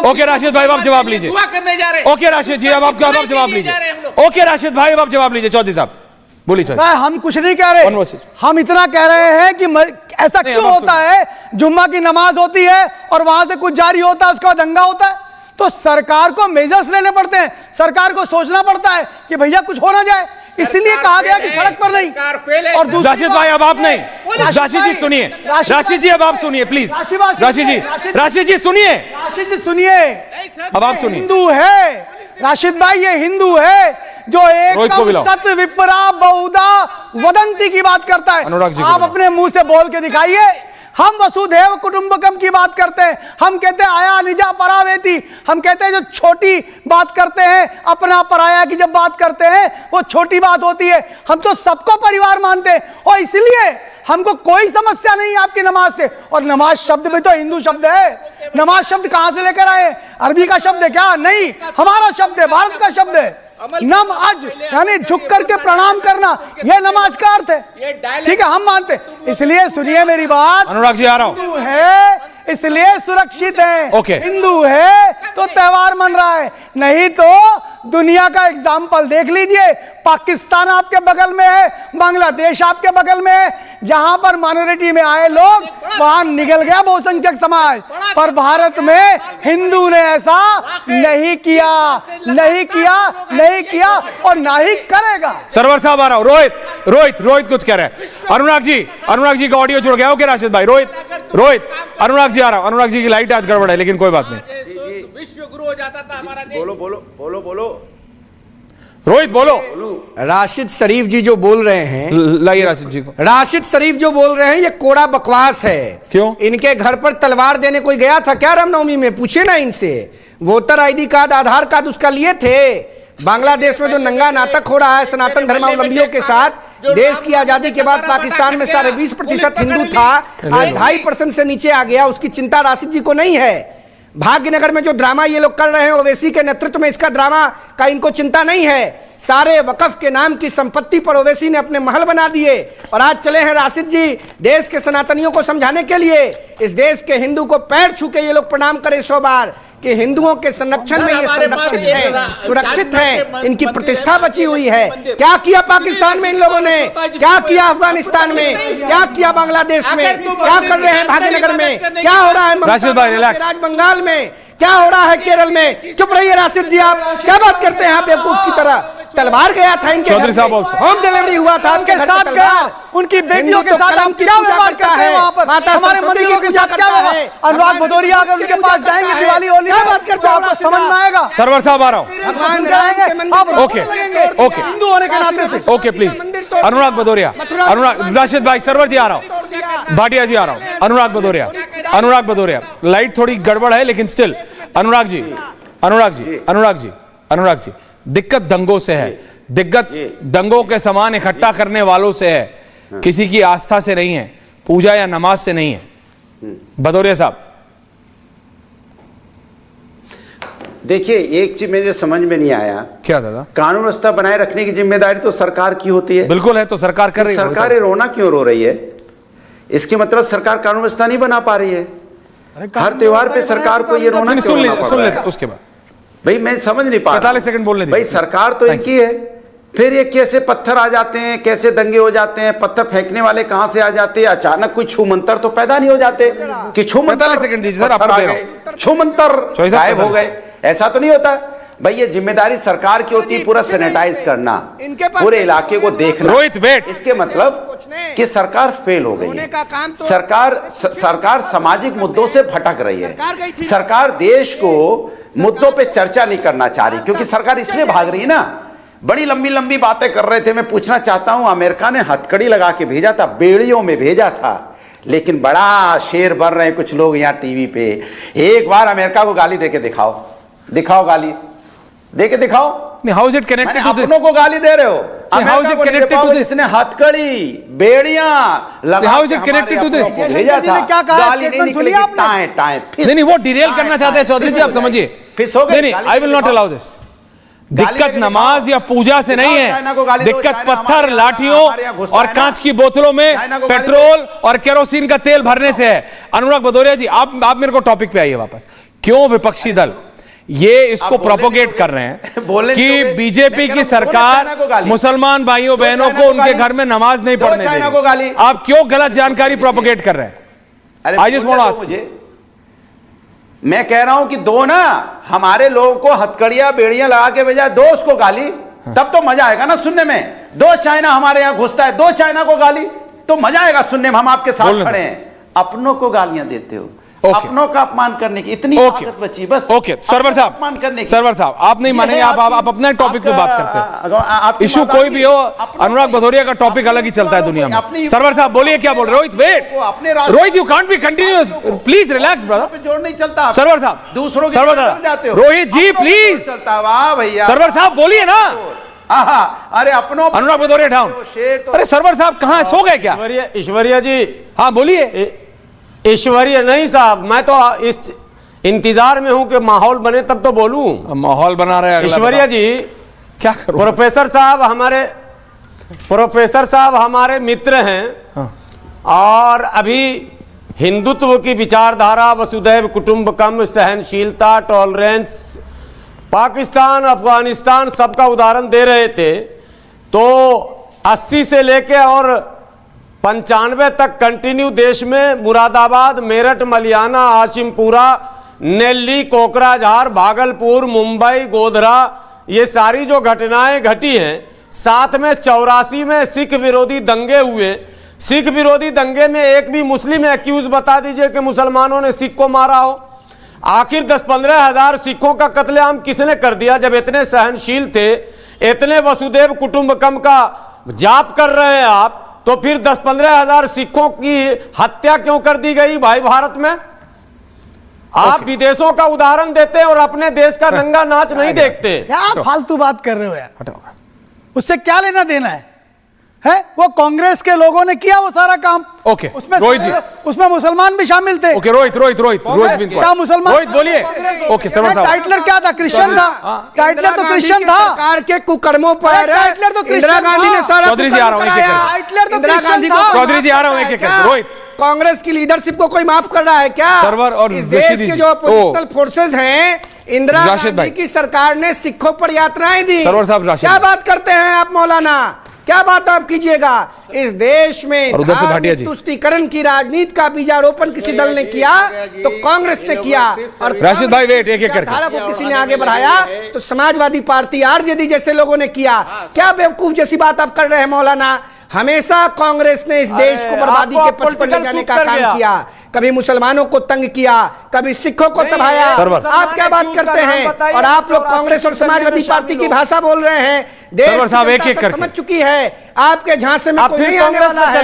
ओके राशिद भाई, अब आप जवाब लीजिए। दुआ करने जा रहे हैं। ओके राशिद जी, अब आप जवाब जा रहे हैं लीजिए। हम लोग। ओके राशिद भाई, अब आप जवाब लीजिए। चौधरी साहब बोलिए। चौधरी सर, हम कुछ नहीं कह रहे, Conversation। हम इतना कह रहे हैं कि ऐसा नहीं, क्यों अब आप होता है? जुम्मा की नमाज होती है और वहां से कुछ जारी होता है, उसका बाद दंगा होता है, तो सरकार को मेजर्स लेने पड़ते हैं, सरकार को सोचना पड़ता है कि भैया कुछ हो ना जाए, इसलिए कहा गया कि सड़क पर नहीं। और दूसरी राशिद भाई, अब आप नहीं, राशिद राशिद जी भाई, सुनिए, राशिद राशिद जी अब आप सुनिए प्लीज, राशिद जी, राशिद जी सुनिए, राशिद जी सुनिए, अब आप सुनिए। हिंदू है राशिद भाई, ये हिंदू है जो रोहित को एक बुलाओ। सत विपरा बहुधा वदंती की बात करता है। अनुराग जी को आप बुलाओ। अपने मुंह से बोल के दिखाइए। हम वसुधैव कुटुंबकम की बात करते हैं, हम कहते हैं आया निजा परावेती, हम कहते हैं जो छोटी बात करते हैं, अपना पराया की जब बात करते हैं वो छोटी बात होती है। हम तो सबको परिवार मानते हैं और इसलिए हमको कोई समस्या नहीं है आपकी नमाज से। और नमाज शब्द भी तो हिंदू शब्द है, नमाज शब्द कहां से लेकर आए? अरबी का शब्द है क्या? नहीं, हमारा शब्द है, भारत का शब्द है। नम अज यानी झुक करके प्रणाम करना, यह नमाज का अर्थ है। ठीक है, हम मानते हैं। इसलिए सुनिए मेरी बात, अनुराग जी आ रहा हूं। हिंदू है इसलिए सुरक्षित है, ओके। हिंदू है तो त्योहार मन रहा है, नहीं तो दुनिया का एग्जाम्पल देख लीजिए। पाकिस्तान आपके बगल में है, बांग्लादेश आपके बगल में है, जहां पर माइनॉरिटी में आए लोग वहां निकल गया बहुसंख्यक समाज, पर भारत में हिंदू ने ऐसा नहीं किया, नहीं किया, नहीं किया और ना ही करेगा। सरवर साहब आ रहा हूं। रोहित कुछ कह रहे हैं। अनुराग जी का ऑडियो जुड़ गया हो क्या राशिद भाई? रोहित अनुराग जी आ रहा हूं। अनुराग जी की लाइट आज गड़बड़ है, लेकिन कोई बात नहीं। विश्व गुरु हो जाता था हमारा देश। बोलो रोहित बोलो। राशिद शरीफ जी जो बोल रहे हैं, लाइए राशिद जी को। राशिद शरीफ जो बोल रहे हैं ये कोड़ा बकवास है। क्यों? इनके घर पर तलवार देने कोई गया था क्या रामनवमी में? पूछे ना इनसे। वोटर आईडी कार्ड, आधार कार्ड उसका लिए थे। बांग्लादेश में जो नंगा नाटक हो रहा है सनातन धर्मावलंबियों के साथ, देश की आजादी के बाद पाकिस्तान में 20.5% हिंदू था, आज 2.5% से नीचे आ गया। उसकी चिंता राशिद जी को नहीं है। भाग्यनगर में जो ड्रामा ये लोग कर रहे हैं ओवैसी के नेतृत्व में, इसका ड्रामा का इनको चिंता नहीं है। सारे वकफ के नाम की संपत्ति पर ओवैसी ने अपने महल बना दिए और आज चले हैं राशिद जी देश के सनातनियों को समझाने के लिए। इस देश के हिंदू को पैर छू के ये लोग प्रणाम करें 100 बार कि हिंदुओं के संरक्षण में ये संरक्षित है, सुरक्षित है, इनकी प्रतिष्ठा बची हुई है। क्या किया पाकिस्तान में इन लोगों ने, क्या किया अफगानिस्तान में, क्या किया बांग्लादेश में, क्या कर रहे हैं भाग्यनगर में, क्या हो रहा है राज बंगाल में, क्या हो रहा है केरल में? चुप रहिए राशिद जी, आप क्या बात करते हैं बेवकूफ की तरह? तलवार गया था इनके चौधरी साहब, होम डिलीवरी हुआ था उनके साथ तलवार। उनकी बेटियों के साथ हम क्या व्यवहार करते हैं वहां पर? माता हमारे सरस्वती मंदिरों के साथ क्या है? अनुराग भदौरिया अगर उनके पास जाएंगे दिवाली होली में, बात करते आपको समझ में आएगा। सरवर साहब आ रहा हूं। भगवान राम के मंदिर ओके हिंदू होने के नाते से ओके प्लीज। अनुराग भदौरिया, अनुराग राशिद भाई, सरवर जी आ रहा हूं, भाटिया जी आ रहा हूं। अनुराग भदौरिया, लाइट थोड़ी गड़बड़ है लेकिन स्टिल। अनुराग जी, दिक्कत दंगों से है, दिक्कत दंगों के समान इकट्ठा करने वालों से है, किसी की आस्था से नहीं है, पूजा या नमाज से नहीं है। भदौरिया साहब देखिए, एक चीज मुझे समझ में नहीं आया। क्या दादा? कानून व्यवस्था बनाए रखने की जिम्मेदारी तो सरकार की होती है। बिल्कुल है, तो सरकार कर रही है। सरकार रोना क्यों रो रही है? इसके मतलब सरकार कानून व्यवस्था नहीं बना पा रही है। हर त्योहार पे सरकार को ये रोना सुन लेते उसके बाद। भाई मैं समझ नहीं पा रहा। 45 सेकंड बोलने दीजिए। भाई सरकार तो इनकी है, फिर ये कैसे पत्थर आ जाते हैं, कैसे दंगे हो जाते हैं, पत्थर फेंकने वाले कहां से आ जाते हैं? अचानक कोई छूमंतर तो पैदा नहीं हो जाते कि छूमंतर 45 सेकंड दीजिए सर, आपको दे रहा हूं। छूमंतर गायब हो गए, ऐसा तो नहीं होता। भाई ये जिम्मेदारी सरकार की होती है पूरा सैनिटाइज करना, पूरे इलाके को देखना। रोहित वेट, इसके मतलब कि सरकार फेल हो गई है। सरकार सामाजिक मुद्दों से भटक रही है। सरकार देश को मुद्दों पे चर्चा नहीं करना चाह रही, क्योंकि सरकार इसलिए भाग रही है ना। बड़ी लंबी लंबी बातें कर रहे थे। मैं पूछना चाहता हूं, अमेरिका ने हथकड़ी लगा के भेजा था, बेड़ियों में भेजा था, लेकिन बड़ा शेर बन रहे हैं कुछ लोग यहाँ टीवी पे। एक बार अमेरिका को गाली देके दिखाओ गाली देके दिखाओ। How is it connected to this? अपनों को गाली दे रहे हो, how is it connected to this? इसने हथकड़ी बेड़ियां लगा, how is it connected to this? भेजा था, क्या कहा? गाली नहीं निकली, टाएं नहीं, वो डिरेल करना चाहते हैं चौधरी जी, आप समझिए। नहीं, I will not allow this. दिक्कत नमाज या पूजा से नहीं है, दिक्कत पत्थर, लाठियों और कांच की बोतलों में पेट्रोल और केरोसिन का तेल भरने से है। अनुराग भदौरिया जी, आप मेरे को टॉपिक पे आइए वापस। क्यों विपक्षी दल ये इसको प्रोपोगेट कर रहे हैं कि बीजेपी की सरकार मुसलमान भाइयों बहनों को उनके घर में नमाज नहीं पढ़ने देगी? आप क्यों गलत जानकारी प्रोपोगेट कर रहे हैं? I just want to ask. मैं कह रहा हूं कि दो ना हमारे लोगों को हथकड़ियां बेड़ियां लगा के भेजा, दो उसको गाली, तब तो मजा आएगा ना सुनने में। दो चाइना हमारे यहां घुसता है, दो चाइना को गाली, तो मजा आएगा सुनने में। हम आपके साथ खड़े हैं, अपनों को गालियां देते हो, अपनों का अपमान करने की इतनी ताकत बची बस। ओके सरवर साहब, अपमान करने की। सरवर साहब आप नहीं माने, आप अपने टॉपिक पे बात करते हैं। इशू कोई भी हो, अनुराग भदौरिया का टॉपिक अलग ही चलता है दुनिया में। सरवर साहब बोलिए, क्या बोल रहे? Rohit wait, Rohit you can't be continuous, please relax brother. जोर नहीं चलता सरवर साहब, दूसरों सरवर साहब, रोहित जी प्लीज, वाह भैया, सरवर साहब बोलिए ना। अरे अपनों, अनुराग भदौरिया डाउन। अरे सरवर साहब कहाँ सो गए क्या? ईश्वरिया जी, हाँ बोलिए। ईश्वरीय नहीं साहब, मैं तो इस इंतजार में हूं कि माहौल बने तब तो बोलूं। माहौल बना रहे हैं। ईश्वरीय जी क्या करूं? प्रोफेसर साहब हमारे मित्र हैं। हाँ। और अभी हिंदुत्व की विचारधारा, वसुधैव कुटुंबकम, सहनशीलता, टॉलरेंस पाकिस्तान, अफगानिस्तान सबका उदाहरण दे रहे थे, तो 80 से लेके और 95 तक कंटिन्यू देश में मुरादाबाद, मेरठ, मलियाना, हाशिमपुरा, नेल्ली, कोकराझार, भागलपुर, मुंबई, गोधरा, ये सारी जो घटनाएं घटी हैं, साथ में 84 में सिख विरोधी दंगे हुए। सिख विरोधी दंगे में एक भी मुस्लिम एक्यूज बता दीजिए कि मुसलमानों ने सिख को मारा हो। आखिर 10-15 हजार सिखों का कत्लेआम किसने कर दिया? जब इतने सहनशील थे, इतने वसुदेव कुटुंबकम का जाप कर रहे हैं आप, तो फिर 10-15 हजार सिखों की हत्या क्यों कर दी गई भाई भारत में? आप विदेशों का उदाहरण देते हैं और अपने देश का नंगा नाच नहीं देखते। क्या फालतू बात कर रहे हो यार? उससे क्या लेना देना है? वो कांग्रेस के लोगों ने किया वो सारा काम। ओके, उसमें रोहित जी, उसमें मुसलमान भी शामिल थे। ओके, रोहित क्या मुसलमान? रोहित बोलिए। ओके, सरवर साहब, टाइटलर क्या था? क्रिश्चियन था। टाइटलर तो क्रिश्चियन था। सरकार के कुकर्मों पर टाइटलर तो इंदिरा गांधी ने सारा चौधरी जी आ रहा हूं, एक-एक करके। टाइटलर तो इंदिरा क्रिश्चियन गांधी था। को चौधरी जी आ रहा हूं, एक-एक करके। रोहित, कांग्रेस की लीडरशिप को कोई माफ कर रहा है क्या? सरवर और इस देश रशीदी के जी। जो अपोजिशनल फोर्सेस हैं, इंदिरा राशिद भाई। गांधी की सरकार ने सिखों पर यात्राएं दी। सरवर साहब, राशिद क्या भाई। बात करते हैं आप मौलाना? क्या बात आप कीजिएगा? इस देश में और उधर से भाटिया जी। तुष्टीकरण की राजनीति का बीजारोपण किसी दल ने किया तो कांग्रेस ने किया, और राशिद भाई, वेट, एक-एक करके। धारा को किसी ने आगे बढ़ाया तो समाजवादी पार्टी, आरजेडी जैसे लोगों ने किया। क्या बेवकूफ जैसी बात आप कर रहे हैं मौलाना? हमेशा कांग्रेस ने इस देश को बर्बादी के पथ पर ले जाने का काम किया। कभी मुसलमानों को तंग किया, कभी सिखों को तबाया। आप क्या बात करते हैं? और आप लोग कांग्रेस और समाजवादी पार्टी की भाषा बोल रहे हैं। देश की जनता सब समझ चुकी है, आपके झांसे में कोई नहीं आने वाला है।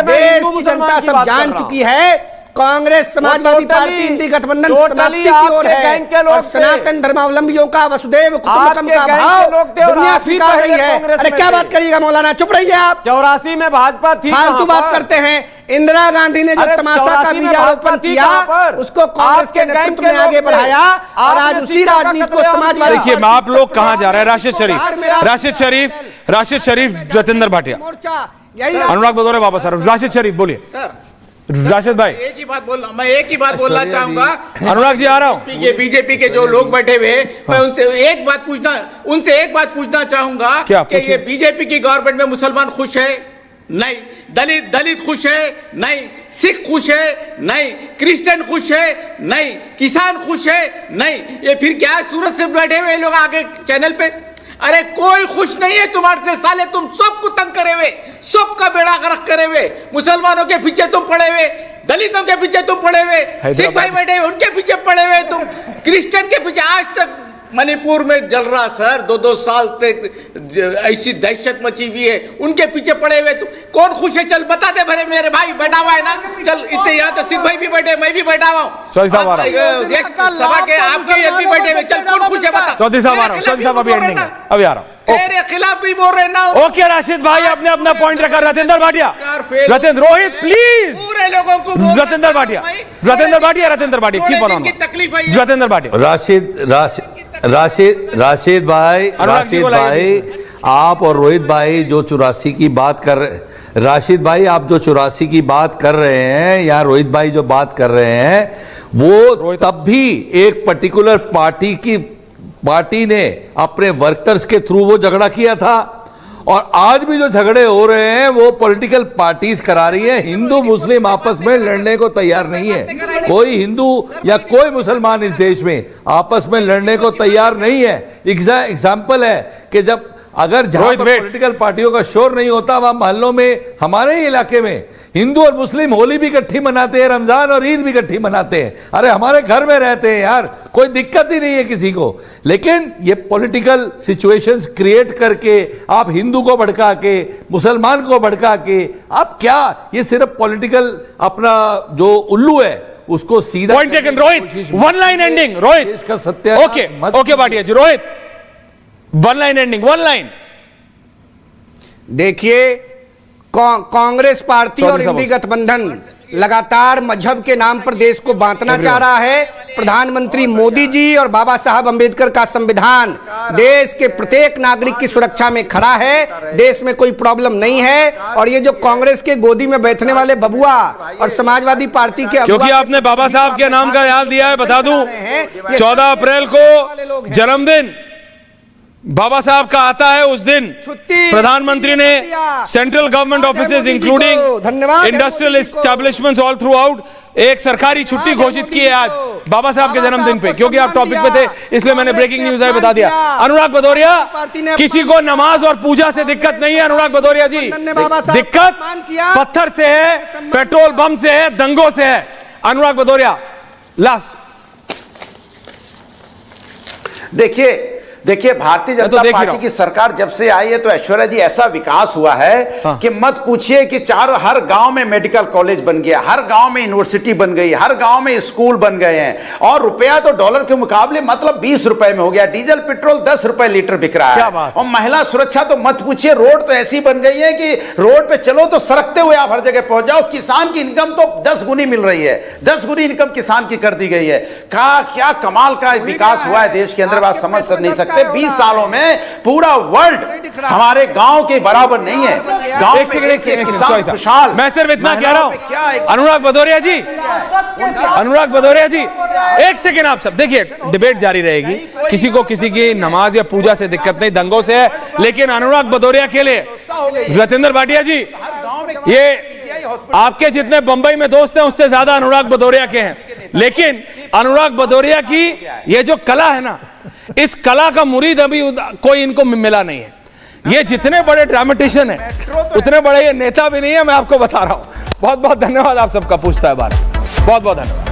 देश की जनता सब जान चुकी है कांग्रेस, समाजवादी पार्टी, इंडी गठबंधन समाप्ति की ओर है, और सनातन धर्मावलंबियों का वसुदेव कुटुंबकम का भाव दुनिया स्वीकार रही है। अरे क्या बात करिएगा मौलाना? चुप रहिए आप। 84 में भाजपा थी, फालतू बात करते हैं। इंदिरा गांधी ने जो तमाशा का बीजारोपण किया, उसको कांग्रेस के नेतृत्व ने आगे बढ़ाया, और आज उसी राजनीति को समाजवादी। देखिए, आप लोग कहां जा रहे हैं? राशिद शरीफ, जतेंद्र भाटिया, अनुराग बदौरे वापस आ रहे। राशिद शरीफ बोलिए। राशिद भाई, मैं एक ही बात बोलना चाहूंगा। अनुराग जी आ रहा हूं। बीजेपी के जो लोग बैठे हुए, मैं उनसे एक बात पूछना चाहूंगा कि ये बीजेपी की गवर्नमेंट में मुसलमान खुश है? नहीं। दलित खुश है? नहीं। सिख खुश है? नहीं। क्रिश्चियन खुश है? नहीं। किसान खुश है? नहीं। ये फिर क्या है? सूरत से बैठे हुए लोग आगे चैनल पे, अरे कोई खुश नहीं है तुम्हारे से साले, तुम सबको तंग करे हुए, सबका बेड़ा गर्क करे हुए, मुसलमानों के पीछे तुम पड़े हुए, दलितों के पीछे तुम पड़े हुए, सिख भाई बैठे हुए उनके पीछे पड़े हुए, तुम क्रिश्चियन के पीछे। आज तक मणिपुर में जल रहा सर, 2-2 साल तक ऐसी दहशत मची हुई है, उनके पीछे पड़े हुए। तुम कौन खुश है? चल बता दे भरे मेरे भाई, बैठा हुआ है ना? चल इतने यहाँ तो सिख भाई भी बैठे, मैं भी बैठा हुआ हूँ, सभा के आपके भी बैठे हुए। चल कौन खुश है बता? चौधरी साहब आ रहा हूं, चौधरी साहब अभी एंडिंग है, अभी आ रहा हूं। तेरे खिलाफ भी बोल रहे ना। ओके राशिद भाई, आपने अपना पॉइंट रखा। रतेंद्र भाटिया, रोहित प्लीज। पूरे लोगों को रतेंद्र भाटिया की बनाना तकलीफ है। रतेंद्र भाटिया, राशिद भाई, आप और रोहित भाई जो 84 की बात कर रहे, राशिद भाई आप जो 84 की बात कर रहे हैं, या रोहित भाई जो बात कर रहे हैं, वो तब भी एक पर्टिकुलर पार्टी ने अपने वर्कर्स के थ्रू वो झगड़ा किया था, और आज भी जो झगड़े हो रहे हैं वो पॉलिटिकल पार्टीज करा रही है। हिंदू मुस्लिम आपस में लड़ने को तैयार नहीं है। कोई हिंदू या कोई मुसलमान इस देश में आपस में लड़ने को तैयार नहीं है। एग्जाम्पल है कि जब अगर जहां पर पॉलिटिकल पार्टियों का शोर नहीं होता, वहां मोहल्लों में, हमारे ही इलाके में हिंदू और मुस्लिम होली भी इकट्ठी मनाते हैं, रमजान और ईद भी इकट्ठी मनाते हैं। अरे हमारे घर में रहते हैं यार, कोई दिक्कत ही नहीं है किसी को। लेकिन ये पॉलिटिकल सिचुएशंस क्रिएट करके आप हिंदू को भड़का के, मुसलमान को भड़का के, आप क्या, ये सिर्फ पॉलिटिकल अपना जो उल्लू है उसको सीधा point taken. Rohit, one line ending. Rohit, इसका सत्य। Okay Bhatia ji. Rohit, one line ending, one line. देखिए, कांग्रेस पार्टी और इंडी गठबंधन लगातार मजहब के नाम पर देश को बांटना चाह रहा है। प्रधानमंत्री मोदी जी और बाबा साहब अंबेडकर का संविधान देश के प्रत्येक नागरिक की सुरक्षा में खड़ा है, देश में कोई प्रॉब्लम नहीं है। और ये जो कांग्रेस के गोदी में बैठने वाले बबुआ और समाजवादी पार्टी के, क्योंकि आपने बाबा साहब के नाम का याद दिया है, बता दूं 14 अप्रैल को जन्मदिन बाबा साहब का आता है। उस दिन प्रधानमंत्री ने central government offices including industrial establishments all through out एक सरकारी छुट्टी घोषित की है आज बाबा साहब के जन्मदिन पे। क्योंकि आप टॉपिक पे थे इसलिए मैंने ब्रेकिंग न्यूज है बता दिया। अनुराग भदौरिया, किसी को नमाज और पूजा से दिक्कत नहीं है अनुराग भदौरिया जी, दिक्कत पत्थर से है, पेट्रोल बम से है, दंगों से है। अनुराग भदौरिया लास्ट। देखिए भारतीय जनता पार्टी की सरकार जब से आई है तो ऐश्वर्या जी ऐसा विकास हुआ है कि मत पूछिए कि हर गांव में मेडिकल कॉलेज बन गया, हर गांव में यूनिवर्सिटी बन गई, हर गांव में स्कूल बन गए हैं। और रुपया तो डॉलर के मुकाबले मतलब 20 रुपए में हो गया। डीजल पेट्रोल 10 रुपए लीटर बिक रहा है। और महिला सुरक्षा तो मत पूछिए, रोड तो ऐसी बन गई है कि रोड पे चलो तो सरकते हुए आप हर जगह पहुंच जाओ। किसान की इनकम तो 10 गुनी मिल रही है, 10 गुनी इनकम किसान की कर दी गई है। क्या कमाल का विकास हुआ है देश के अंदर, आप समझ नहीं सकते। 20 सालों में पूरा वर्ल्ड हमारे गांव के बराबर नहीं है। गांव में खुशहाल। मैं सिर्फ इतना कह रहा हूं अनुराग भदौरिया जी, अनुराग भदौरिया जी एक सेकेंड आप सब देखिए, डिबेट जारी रहेगी। किसी को किसी की नमाज या पूजा से दिक्कत नहीं, दंगों से है। लेकिन अनुराग भदौरिया के लिए जतेंद्र भाटिया जी, ये आपके जितने बंबई में दोस्त हैं उससे ज्यादा अनुराग भदौरिया के हैं। लेकिन अनुराग भदौरिया की ये जो कला है ना, इस कला का मुरीद अभी कोई इनको मिला नहीं है। ये जितने बड़े ड्रामेटिशियन हैं उतने बड़े ये नेता भी नहीं है, मैं आपको बता रहा हूं। बहुत बहुत धन्यवाद आप सबका। पूछता है बारे, बहुत बहुत धन्यवाद।